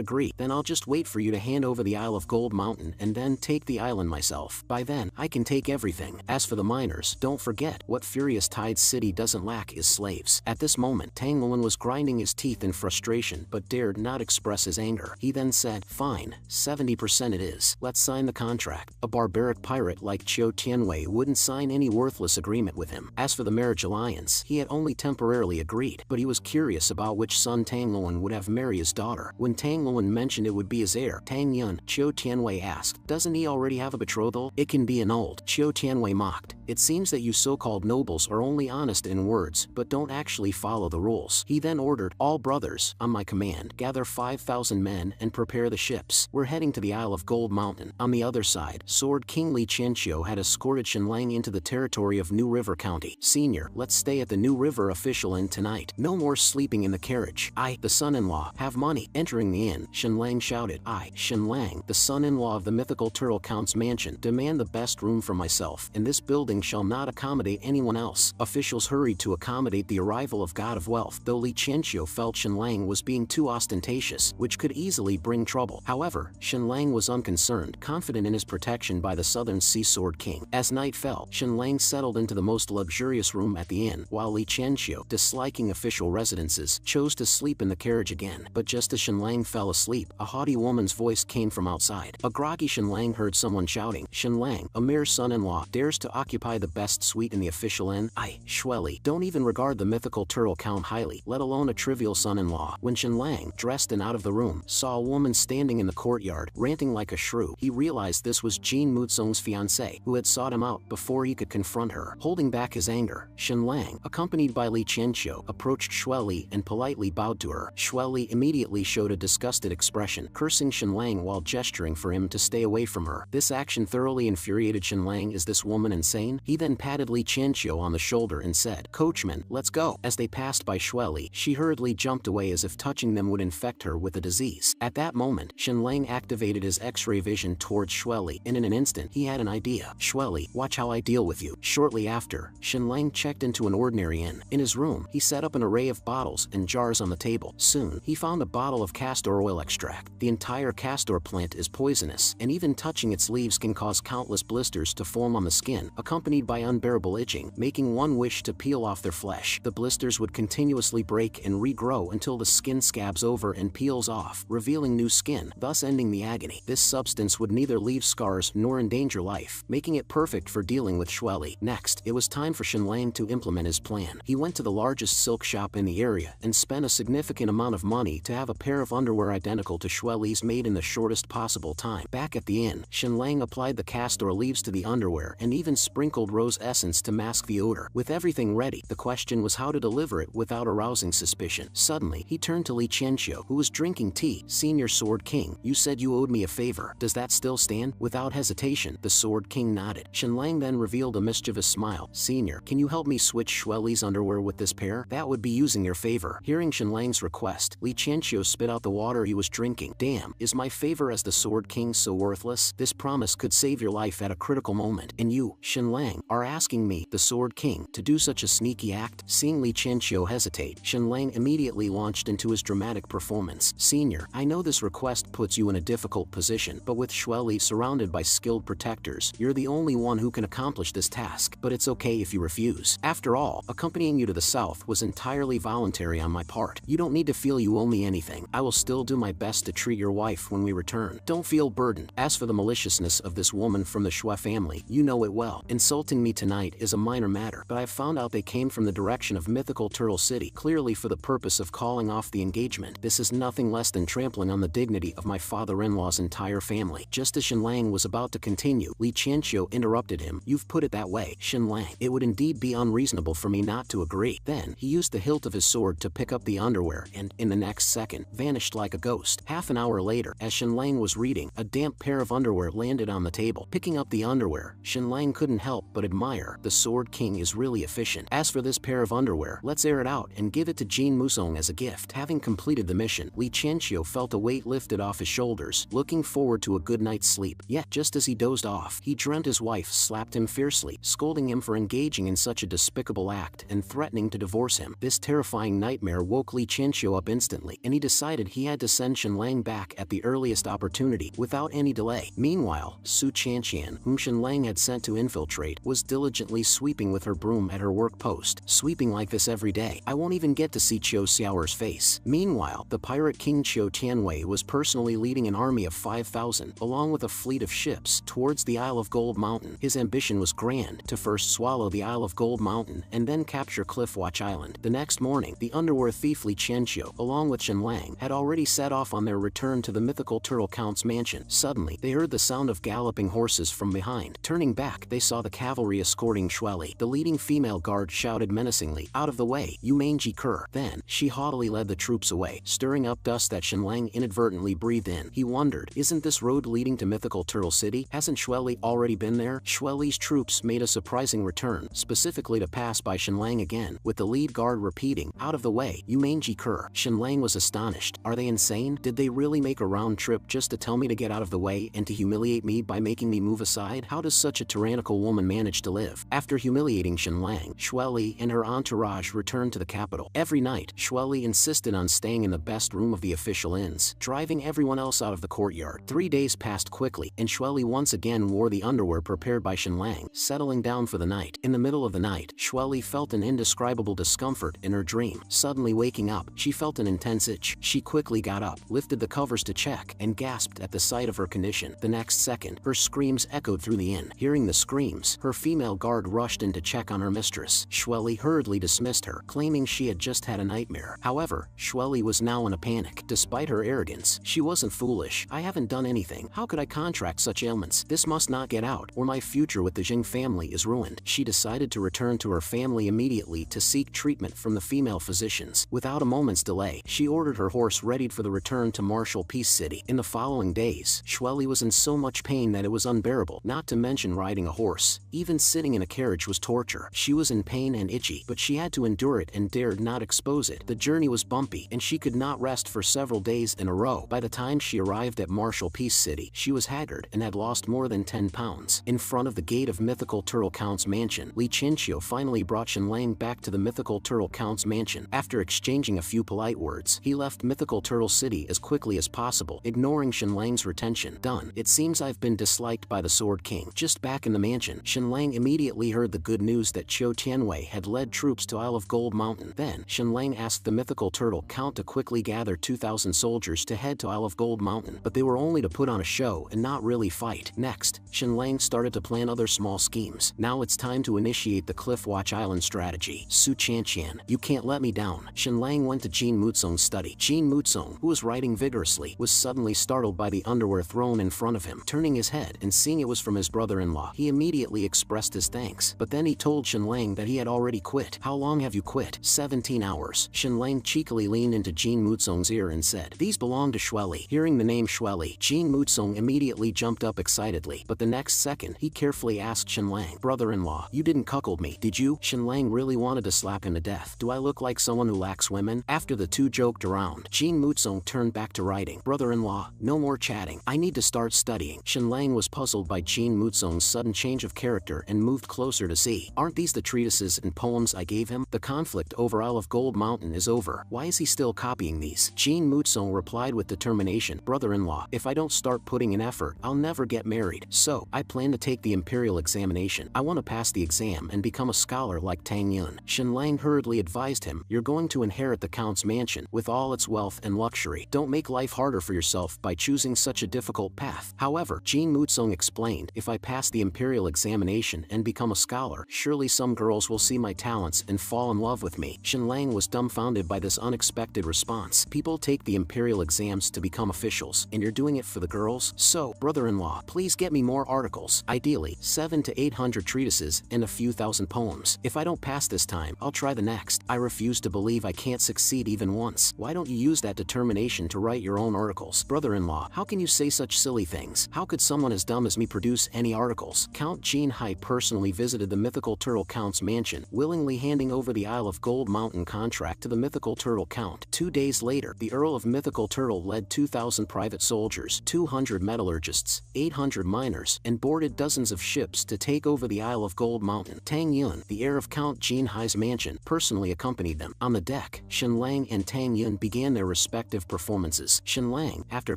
agree, then I'll just wait for you to hand over the Isle of Gold Mountain and then take the island myself. By then, I can take everything. As for the miners, don't forget, what Furious Tides City doesn't lack is slaves." At this moment, Tang Luan was grinding his teeth in frustration but dared not express his anger. He then said, "Fine, 70% it is. Let's sign the contract." A barbaric pirate like Qiu Tianwei wouldn't sign any worthless agreement with him. As for the marriage alliance, he had only temporarily agreed, but he was curious about which son Tang Luan would have marry his daughter. When Tang Luan mentioned it would be his heir, Tang Yun, Qiu Tianwei asked, "Doesn't he already have a betrothal? It can be annulled." Qiu Tianwei mocked, "It seems that you so-called nobles are only honest in words, but don't actually follow the rules." He then ordered, "All brothers, on my command, gather 5,000 men and prepare the ships. We're heading to the Isle of Gold Mountain." On the other side, Sword King Li Qianqiu had escorted Shenlang into the territory of New River County. "Senior, let's stay at the New River Official Inn tonight. No more sleeping in the carriage. I, the son-in-law, have money." Entering the inn, Shenlang shouted, "I, Shenlang, the son-in-law of the mythical Turtle Count's mansion, demand the best room for myself, and this building shall not accommodate anyone else." Officials hurried to accommodate the arrival of God of Wealth, though Li Qianqiu felt Shenlang was being too ostentatious, which could easily bring trouble. However, Shenlang was unconcerned, confident in his protection by the Southern Sea Sword King. As night fell, Shenlang settled into the most luxurious room at the inn, while Li Qianqiu, disliking official residences, chose to sleep in the carriage again. But just as Shenlang fell asleep, a haughty woman's voice came from outside. A groggy Shenlang heard someone shouting, "Shenlang, a mere son-in-law, dares to occupy the best suite in the official inn? I, Shueli, don't even regard the mythical Turtle Count highly, let alone a trivial son-in-law." When Shenlang, dressed and out of the room, saw a woman standing in the courtyard, ranting like a shrew, he realized this was Jin Muzong's fiancée, who had sought him out before he could confront her. Holding back his anger, Shenlang, accompanied by Li Qianqiu, approached Shueli and politely bowed to her. Shueli immediately showed a disgusted expression, cursing Shenlang while gesturing for him to stay away from her. This action thoroughly infuriated Shenlang. "Is this woman insane?" He then patted Li Qianqiu on the shoulder and said, "Coachman, let's go." As they passed by Shueli, she hurriedly jumped away as if touching them would infect her with a disease. At that moment, Shenlang activated his X-ray vision towards Shueli, and in an instant, he had an idea. "Shueli, watch how I deal with you." Shortly after, Shenlang checked into an ordinary inn. In his room, he set up an array of bottles and jars on the table. Soon, he found a bottle of castor oil extract. The entire castor plant is poisonous, and even touching its leaves can cause countless blisters to form on the skin, accompanied by unbearable itching, making one wish to peel off their flesh. The blisters would continuously break and regrow until the skin scabs over and peels off, revealing new skin, thus ending the agony. This substance would neither leave scars nor endanger life, making it perfect for dealing with Shueli. Next, it was time for Shenlang to implement his plan. He went to the largest silk shop in the area and spent a significant amount of money to have a pair of underwear identical to Shueli's made in the shortest possible time. Back at the inn, Shenlang applied the castor leaves to the underwear and even sprinkled rose essence to mask the odor. With everything ready, the question was how to deliver it without arousing suspicion. Suddenly, he turned to Li Qianqiu, who was drinking tea. "Senior Sword King, you said you owed me a favor. Does that still stand?" Without hesitation, the Sword King nodded. Shenlang then revealed a mischievous smile. "Senior, can you help me switch Shueli's underwear with this pair? That would be using your favor." Hearing Shenlang's request, Li Qianqiu spit out the water he was drinking. "Damn, is my favor as the Sword King so worthless? This promise could save your life at a critical moment. And you, Shenlang, are asking me, the Sword King, to do such a sneaky act?" Seeing Li Qianqiu hesitate, Shenlang immediately launched into his dramatic performance. "Senior, I know this request puts you in a difficult position, but with Shueli surrounded by skilled protectors, you're the only one who can accomplish this task. But it's okay if you refuse. After all, accompanying you to the south was entirely voluntary on my part. You don't need to feel you owe me anything. I will still do my best to treat your wife when we return. Don't feel burdened. As for the maliciousness of this woman from the Shui family, you know it well. Insulting me tonight is a minor matter, but I've found out they came from the direction of mythical Turtle City, clearly for the purpose of calling off the engagement. This is nothing less than trampling on the dignity of my father-in-law's entire family." Just as Shenlang was about to continue, Li Qianqiu interrupted him. "You've put it that way, Shenlang. It would indeed be unreasonable for me not to agree." Then, he used the hilt of his sword to pick up the underwear and, in the next second, vanished like a ghost. Half an hour later, as Shenlang was reading, a damp pair of underwear landed on the table. Picking up the underwear, Shenlang couldn't help help but admire. The Sword King is really efficient. As for this pair of underwear, let's air it out and give it to Jin Musong as a gift. Having completed the mission, Li Qianqiu felt a weight lifted off his shoulders, looking forward to a good night's sleep. Yet, just as he dozed off, he dreamt his wife slapped him fiercely, scolding him for engaging in such a despicable act and threatening to divorce him. This terrifying nightmare woke Li Qianqiu up instantly, and he decided he had to send Shenlang back at the earliest opportunity, without any delay. Meanwhile, Su Qianqian, whom Shenlang had sent to infiltrate, was diligently sweeping with her broom at her work post. Sweeping like this every day, I won't even get to see Qiu Xiaoer's face. Meanwhile, the pirate king Qiu Tianwei was personally leading an army of 5,000, along with a fleet of ships, towards the Isle of Gold Mountain. His ambition was grand, to first swallow the Isle of Gold Mountain and then capture Cliffwatch Island. The next morning, the underwear thief Li Qianqiu, along with Shenlang, had already set off on their return to the mythical Turtle Count's mansion. Suddenly, they heard the sound of galloping horses from behind. Turning back, they saw the cavalry escorting Shueli. The leading female guard shouted menacingly, "Out of the way, you mangy cur." Then, she haughtily led the troops away, stirring up dust that Shenlang inadvertently breathed in. He wondered, isn't this road leading to mythical Turtle City? Hasn't Shueli already been there? Shueli's troops made a surprising return, specifically to pass by Shenlang again, with the lead guard repeating, "Out of the way, you mangy cur." Shenlang was astonished. Are they insane? Did they really make a round trip just to tell me to get out of the way and to humiliate me by making me move aside? How does such a tyrannical woman manage to live? After humiliating Shenlang, Shueli and her entourage returned to the capital. Every night, Shueli insisted on staying in the best room of the official inns, driving everyone else out of the courtyard. 3 days passed quickly, and Shueli once again wore the underwear prepared by Shenlang, settling down for the night. In the middle of the night, Shueli felt an indescribable discomfort in her dream. Suddenly waking up, she felt an intense itch. She quickly got up, lifted the covers to check, and gasped at the sight of her condition. The next second, her screams echoed through the inn. Hearing the screams, her female guard rushed in to check on her mistress. Shueli hurriedly dismissed her, claiming she had just had a nightmare. However, Shueli was now in a panic. Despite her arrogance, she wasn't foolish. "I haven't done anything. How could I contract such ailments? This must not get out, or my future with the Jing family is ruined." She decided to return to her family immediately to seek treatment from the female physicians. Without a moment's delay, she ordered her horse readied for the return to Martial Peace City. In the following days, Shueli was in so much pain that it was unbearable, not to mention riding a horse. Even sitting in a carriage was torture. She was in pain and itchy, but she had to endure it and dared not expose it. The journey was bumpy, and she could not rest for several days in a row. By the time she arrived at Martial Peace City, she was haggard and had lost more than 10 pounds. In front of the gate of mythical Turtle Count's mansion, Li Qianqiu finally brought Shenlang back to the mythical Turtle Count's mansion. After exchanging a few polite words, he left mythical Turtle City as quickly as possible, ignoring Shenlang's retention. Done. It seems I've been disliked by the Sword King. Just back in the mansion, Shenlang immediately heard the good news that Qiu Tianwei had led troops to Isle of Gold Mountain. Then, Shenlang asked the mythical Turtle Count to quickly gather 2,000 soldiers to head to Isle of Gold Mountain, but they were only to put on a show and not really fight. Next, Shenlang started to plan other small schemes. Now it's time to initiate the Cliffwatch Island strategy. Su Qianqian, you can't let me down. Shenlang went to Jin Mutsong's study. Jin Mutsong, who was writing vigorously, was suddenly startled by the underwear thrown in front of him. Turning his head and seeing it was from his brother-in-law, he immediately expressed his thanks. But then he told Shenlang that he had already quit. "How long have you quit?" 17 hours. Shenlang cheekily leaned into Jin Mutsong's ear and said, "These belong to Shueli." Hearing the name Shueli, Jin Mutsong immediately jumped up excitedly, but the next second, he carefully asked Shenlang, "Brother-in-law, you didn't cuckold me, did you?" Shenlang really wanted to slap him to death. "Do I look like someone who lacks women?" After the two joked around, Jin Mutsong turned back to writing. "Brother-in-law, no more chatting. I need to start studying." Shenlang was puzzled by Jin Mutsong's sudden change of character and moved closer to see. "Aren't these the treatises and poems I gave him? The conflict over Isle of Gold Mountain is over. Why is he still copying these?" Jin Mutsong replied with determination, "Brother-in-law, if I don't start putting in effort, I'll never get married. So, I plan to take the imperial examination. I want to pass the exam and become a scholar like Tang Yun." Shenlang hurriedly advised him, "You're going to inherit the Count's mansion with all its wealth and luxury. Don't make life harder for yourself by choosing such a difficult path." However, Jin Mutsong explained, "If I pass the imperial examination and become a scholar, surely some girls will see my talents and fall in love with me." Shenlang was dumbfounded by this unexpected response. "People take the imperial exams to become officials, and you're doing it for the girls? So, brother-in-law, please get me more articles, ideally 700 to 800 treatises and a few thousand poems. If I don't pass this time, I'll try the next. I refuse to believe I can't succeed even once. Why don't you use that determination to write your own articles?" "Brother-in-law, how can you say such silly things? How could someone as dumb as me produce any articles?" Count Jin Jin Hai personally visited the Mythical Turtle Count's mansion, willingly handing over the Isle of Gold Mountain contract to the Mythical Turtle Count. 2 days later, the Earl of Mythical Turtle led 2,000 private soldiers, 200 metallurgists, 800 miners, and boarded dozens of ships to take over the Isle of Gold Mountain. Tang Yun, the heir of Count Jin Hai's mansion, personally accompanied them. On the deck, Shen Lang and Tang Yun began their respective performances. Shen Lang, after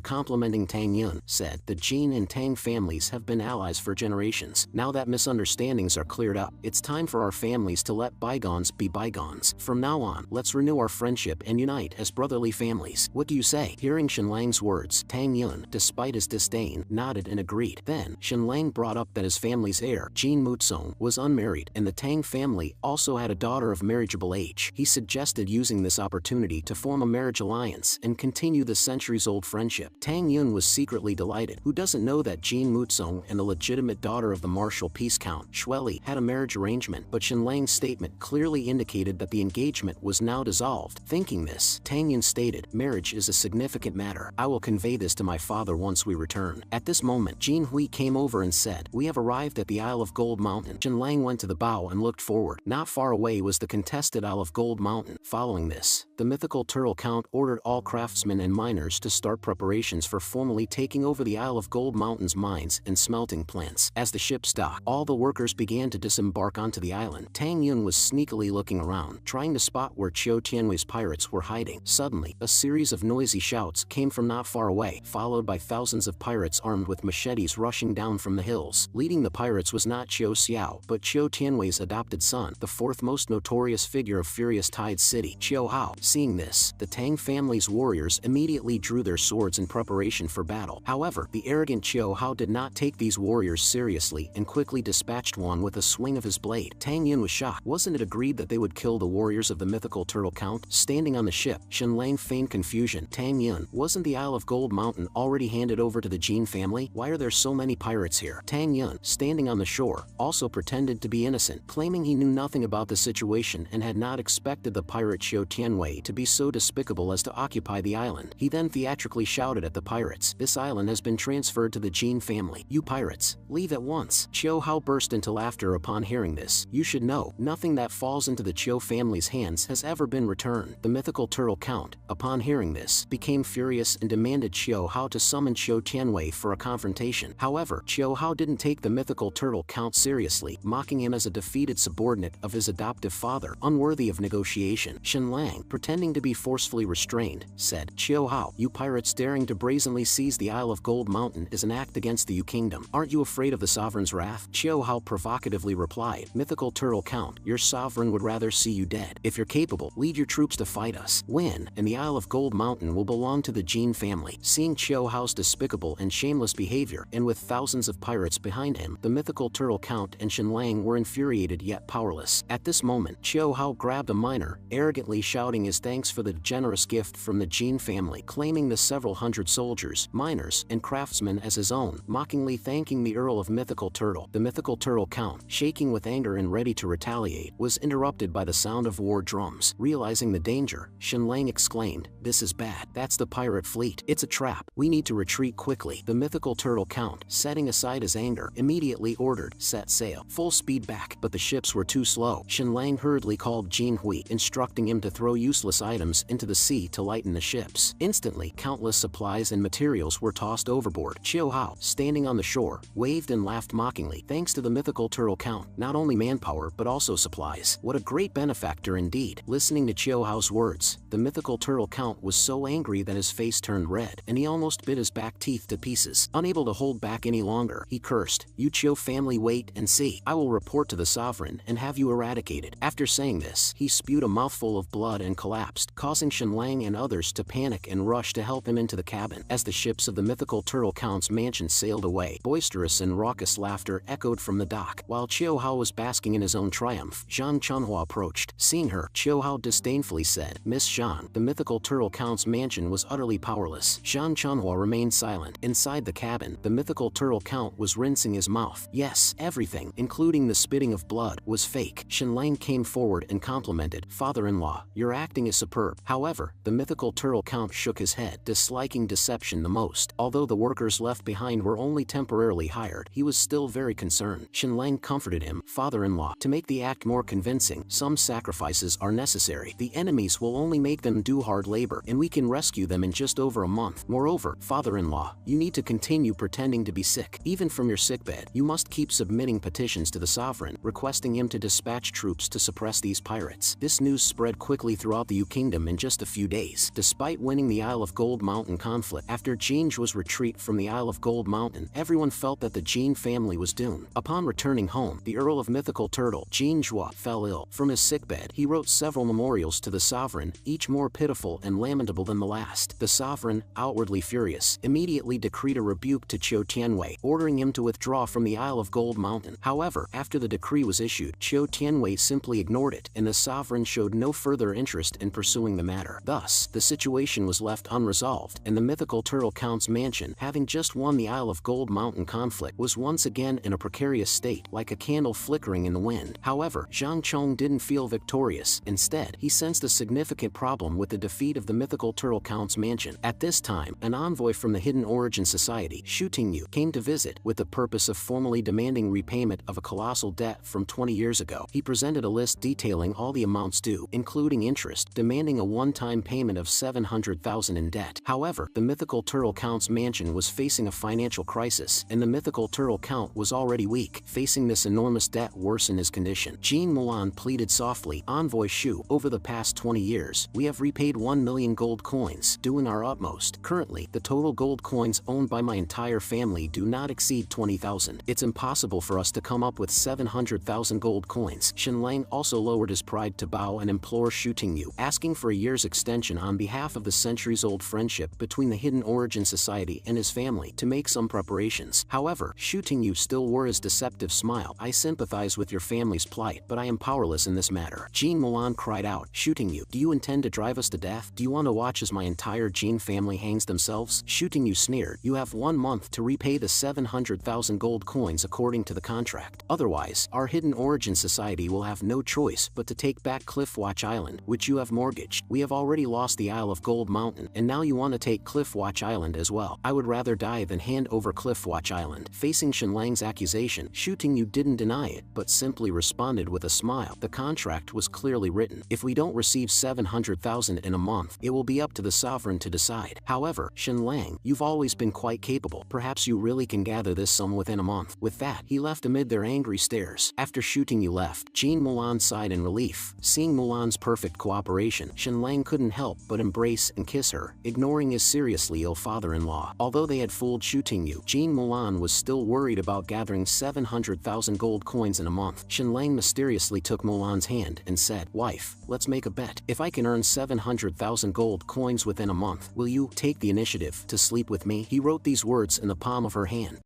complimenting Tang Yun, said, "The Jin and Tang families have been allies for generations. Now that misunderstandings are cleared up, it's time for our families to let bygones be bygones. From now on, let's renew our friendship and unite as brotherly families. What do you say?" Hearing Shen Lang's words, Tang Yun, despite his disdain, nodded and agreed. Then, Shen Lang brought up that his family's heir, Jin Mutsong, was unmarried, and the Tang family also had a daughter of marriageable age. He suggested using this opportunity to form a marriage alliance and continue the centuries-old friendship. Tang Yun was secretly delighted. Who doesn't know that Jin Mutsong and the legitimate daughter of the martial peace count, Shueli, had a marriage arrangement, but Shen Lang's statement clearly indicated that the engagement was now dissolved. Thinking this, Tang Yun stated, "Marriage is a significant matter. I will convey this to my father once we return." At this moment, Jin Hui came over and said, "We have arrived at the Isle of Gold Mountain." Shen Lang went to the bow and looked forward. Not far away was the contested Isle of Gold Mountain. Following this, the Mythical Turtle Count ordered all craftsmen and miners to start preparations for formally taking over the Isle of Gold Mountain's mines and smelting plants. As the ships docked, all the workers began to disembark onto the island. Tang Yun was sneakily looking around, trying to spot where Qiu Tianwei's pirates were hiding. Suddenly, a series of noisy shouts came from not far away, followed by thousands of pirates armed with machetes rushing down from the hills. Leading the pirates was not Qiu Xiao, but Qiu Tianwei's adopted son, the fourth most notorious figure of Furious Tide City, Qiu Hao. Seeing this, the Tang family's warriors immediately drew their swords in preparation for battle. However, the arrogant Qiu Hao did not take these warriors seriously and quickly dispatched one with a swing of his blade. Tang Yun was shocked. Wasn't it agreed that they would kill the warriors of the Mythical Turtle Count? Standing on the ship, Shen Lang feigned confusion. "Tang Yun, wasn't the Isle of Gold Mountain already handed over to the Jin family? Why are there so many pirates here?" Tang Yun, standing on the shore, also pretended to be innocent, claiming he knew nothing about the situation and had not expected the pirate Qiu Tianwei to be so despicable as to occupy the island. He then theatrically shouted at the pirates, "This island has been transferred to the Jin family. You pirates, leave at once." Qiu Hao burst into laughter upon hearing this. "You should know, nothing that falls into the Qiu family's hands has ever been returned." The Mythical Turtle Count, upon hearing this, became furious and demanded Qiu Hao to summon Qiu Tianwei for a confrontation. However, Qiu Hao didn't take the Mythical Turtle Count seriously, mocking him as a defeated subordinate of his adoptive father, unworthy of negotiation. Shen Lang, pretending to be forcefully restrained, said, "Qiu Hao, you pirates daring to brazenly seize the Isle of Gold Mountain is an act against the Yu Kingdom. Aren't you afraid of the sovereign's wrath?" Qiu Hao provocatively replied, "Mythical Turtle Count, your sovereign would rather see you dead. If you're capable, lead your troops to fight us. Win, and the Isle of Gold Mountain will belong to the Jin family." Seeing Qiu Hao's despicable and shameless behavior, and with thousands of pirates behind him, the Mythical Turtle Count and Shen Lang were infuriated yet powerless. At this moment, Qiu Hao grabbed a miner, arrogantly shouting his thanks for the generous gift from the Jin family, claiming the several hundred soldiers, miners, and craftsmen as his own, mockingly thanking the Earl of Mythical Turtle. The Mythical Turtle Count, shaking with anger and ready to retaliate, was interrupted by the sound of war drums. Realizing the danger, Shen Lang exclaimed, "This is bad. That's the pirate fleet. It's a trap. We need to retreat quickly." The Mythical Turtle Count, setting aside his anger, immediately ordered, "Set sail. Full speed back." But the ships were too slow. Shen Lang hurriedly called Jin Hui, instructing him to throw useless items into the sea to lighten the ships. Instantly, countless supplies and materials were tossed overboard. Qiu Hao, standing on the shore, waved and laughed mockingly. Thanks to the Mythical Turtle Count, not only manpower but also supplies. What a great benefactor indeed. Listening to Qiu Hao's words, the Mythical Turtle Count was so angry that his face turned red, and he almost bit his back teeth to pieces. Unable to hold back any longer, he cursed, "You Qiu family, wait and see. I will report to the sovereign and have you eradicated." After saying this, he spewed a mouthful of blood and collapsed, causing Shen Lang and others to panic and rush to help him into the cabin. As the ships of the Mythical Turtle Count's mansion sailed away, boisterous and raucous laughter echoed from the dock. While Qiu Hao was basking in his own triumph, Zhang Chanhua approached. Seeing her, Qiu Hao disdainfully said, "Miss Zhang, the Mythical Turtle Count's mansion was utterly powerless." Zhang Chanhua remained silent. Inside the cabin, the Mythical Turtle Count was rinsing his mouth. Yes, everything, including the spitting of blood, was fake. Shen Lang came forward and complimented, "Father-in-law, your acting is superb." However, the Mythical Turtle Count shook his head, disliking deception the most. Although the workers left behind were only temporarily hired, he was still very concern. Shenlang comforted him, father-in-law. To make the act more convincing, some sacrifices are necessary. The enemies will only make them do hard labor, and we can rescue them in just over a month. Moreover, father-in-law, you need to continue pretending to be sick. Even from your sickbed, you must keep submitting petitions to the sovereign, requesting him to dispatch troops to suppress these pirates. This news spread quickly throughout the Kingdom in just a few days. Despite winning the Isle of Gold Mountain conflict, after Jinjua's retreat from the Isle of Gold Mountain, everyone felt that the Jin family was doomed. Upon returning home, the Earl of Mythical Turtle, Jinjua, fell ill. From his sickbed, he wrote several memorials to the sovereign, each more pitiful and lamentable than the last. The sovereign, outwardly furious, immediately decreed a rebuke to Qiu Tianwei, ordering him to withdraw from the Isle of Gold Mountain. However, after the decree was issued, Qiu Tianwei simply ignored it, and the sovereign showed no further interest in pursuing the matter. Thus, the situation was left unresolved, and the Mythical Turtle Count's mansion, having just won the Isle of Gold Mountain conflict, was once again in a precarious state, like a candle flickering in the wind. However, Zhang Chong didn't feel victorious. Instead, he sensed a significant problem with the defeat of the Mythical Turtle Count's mansion. At this time, an envoy from the Hidden Origin Society, Shu Tingyu, came to visit, with the purpose of formally demanding repayment of a colossal debt from 20 years ago. He presented a list detailing all the amounts due, including interest, demanding a one-time payment of 700,000 in debt. However, the Mythical Turtle Count's mansion was facing a financial crisis, and the Mythical Turtle Count was already weak. Facing this enormous debt worsened his condition. Jean Mulan pleaded softly, "Envoy Shu, over the past 20 years, we have repaid 1 million gold coins, doing our utmost. Currently, the total gold coins owned by my entire family do not exceed 20,000. It's impossible for us to come up with 700,000 gold coins." Shenlang also lowered his pride to bow and implore Shu Tingyu, asking for a year's extension on behalf of the centuries-old friendship between the Hidden Origin Society and his family to make some preparations. However, Shu Tingyu still wore his deceptive smile. "I sympathize with your family's plight, but I am powerless in this matter." Jean Mulan cried out, "Shu Tingyu, do you intend to drive us to death? Do you want to watch as my entire Jin family hangs themselves?" Shu Tingyu sneered, "You have 1 month to repay the 700,000 gold coins according to the contract. Otherwise, our Hidden Origin Society will have no choice but to take back Cliffwatch Island, which you have mortgaged. We have already lost the Isle of Gold Mountain, and now you want to take Cliffwatch Island as well. I would rather die than hand over Cliffwatch Island." Facing Shenlang's accusation, Shu Tingyu didn't deny it, but simply responded with a smile. The contract was clearly written. If we don't receive 700,000 in a month, it will be up to the sovereign to decide. However, Shenlang, you've always been quite capable. Perhaps you really can gather this sum within a month. With that, he left amid their angry stares. After Shu Tingyu left, Jean Mulan sighed in relief. Seeing Mulan's perfect cooperation, Shenlang couldn't help but embrace and kiss her, ignoring his seriously ill father-in-law. Although they had fooled Shu Tingyu, Jean Mulan was still worried about gathering 700,000 gold coins in a month. Shenlang mysteriously took Mulan's hand and said, "Wife, let's make a bet. If I can earn 700,000 gold coins within a month, will you take the initiative to sleep with me?" He wrote these words in the palm of her hand.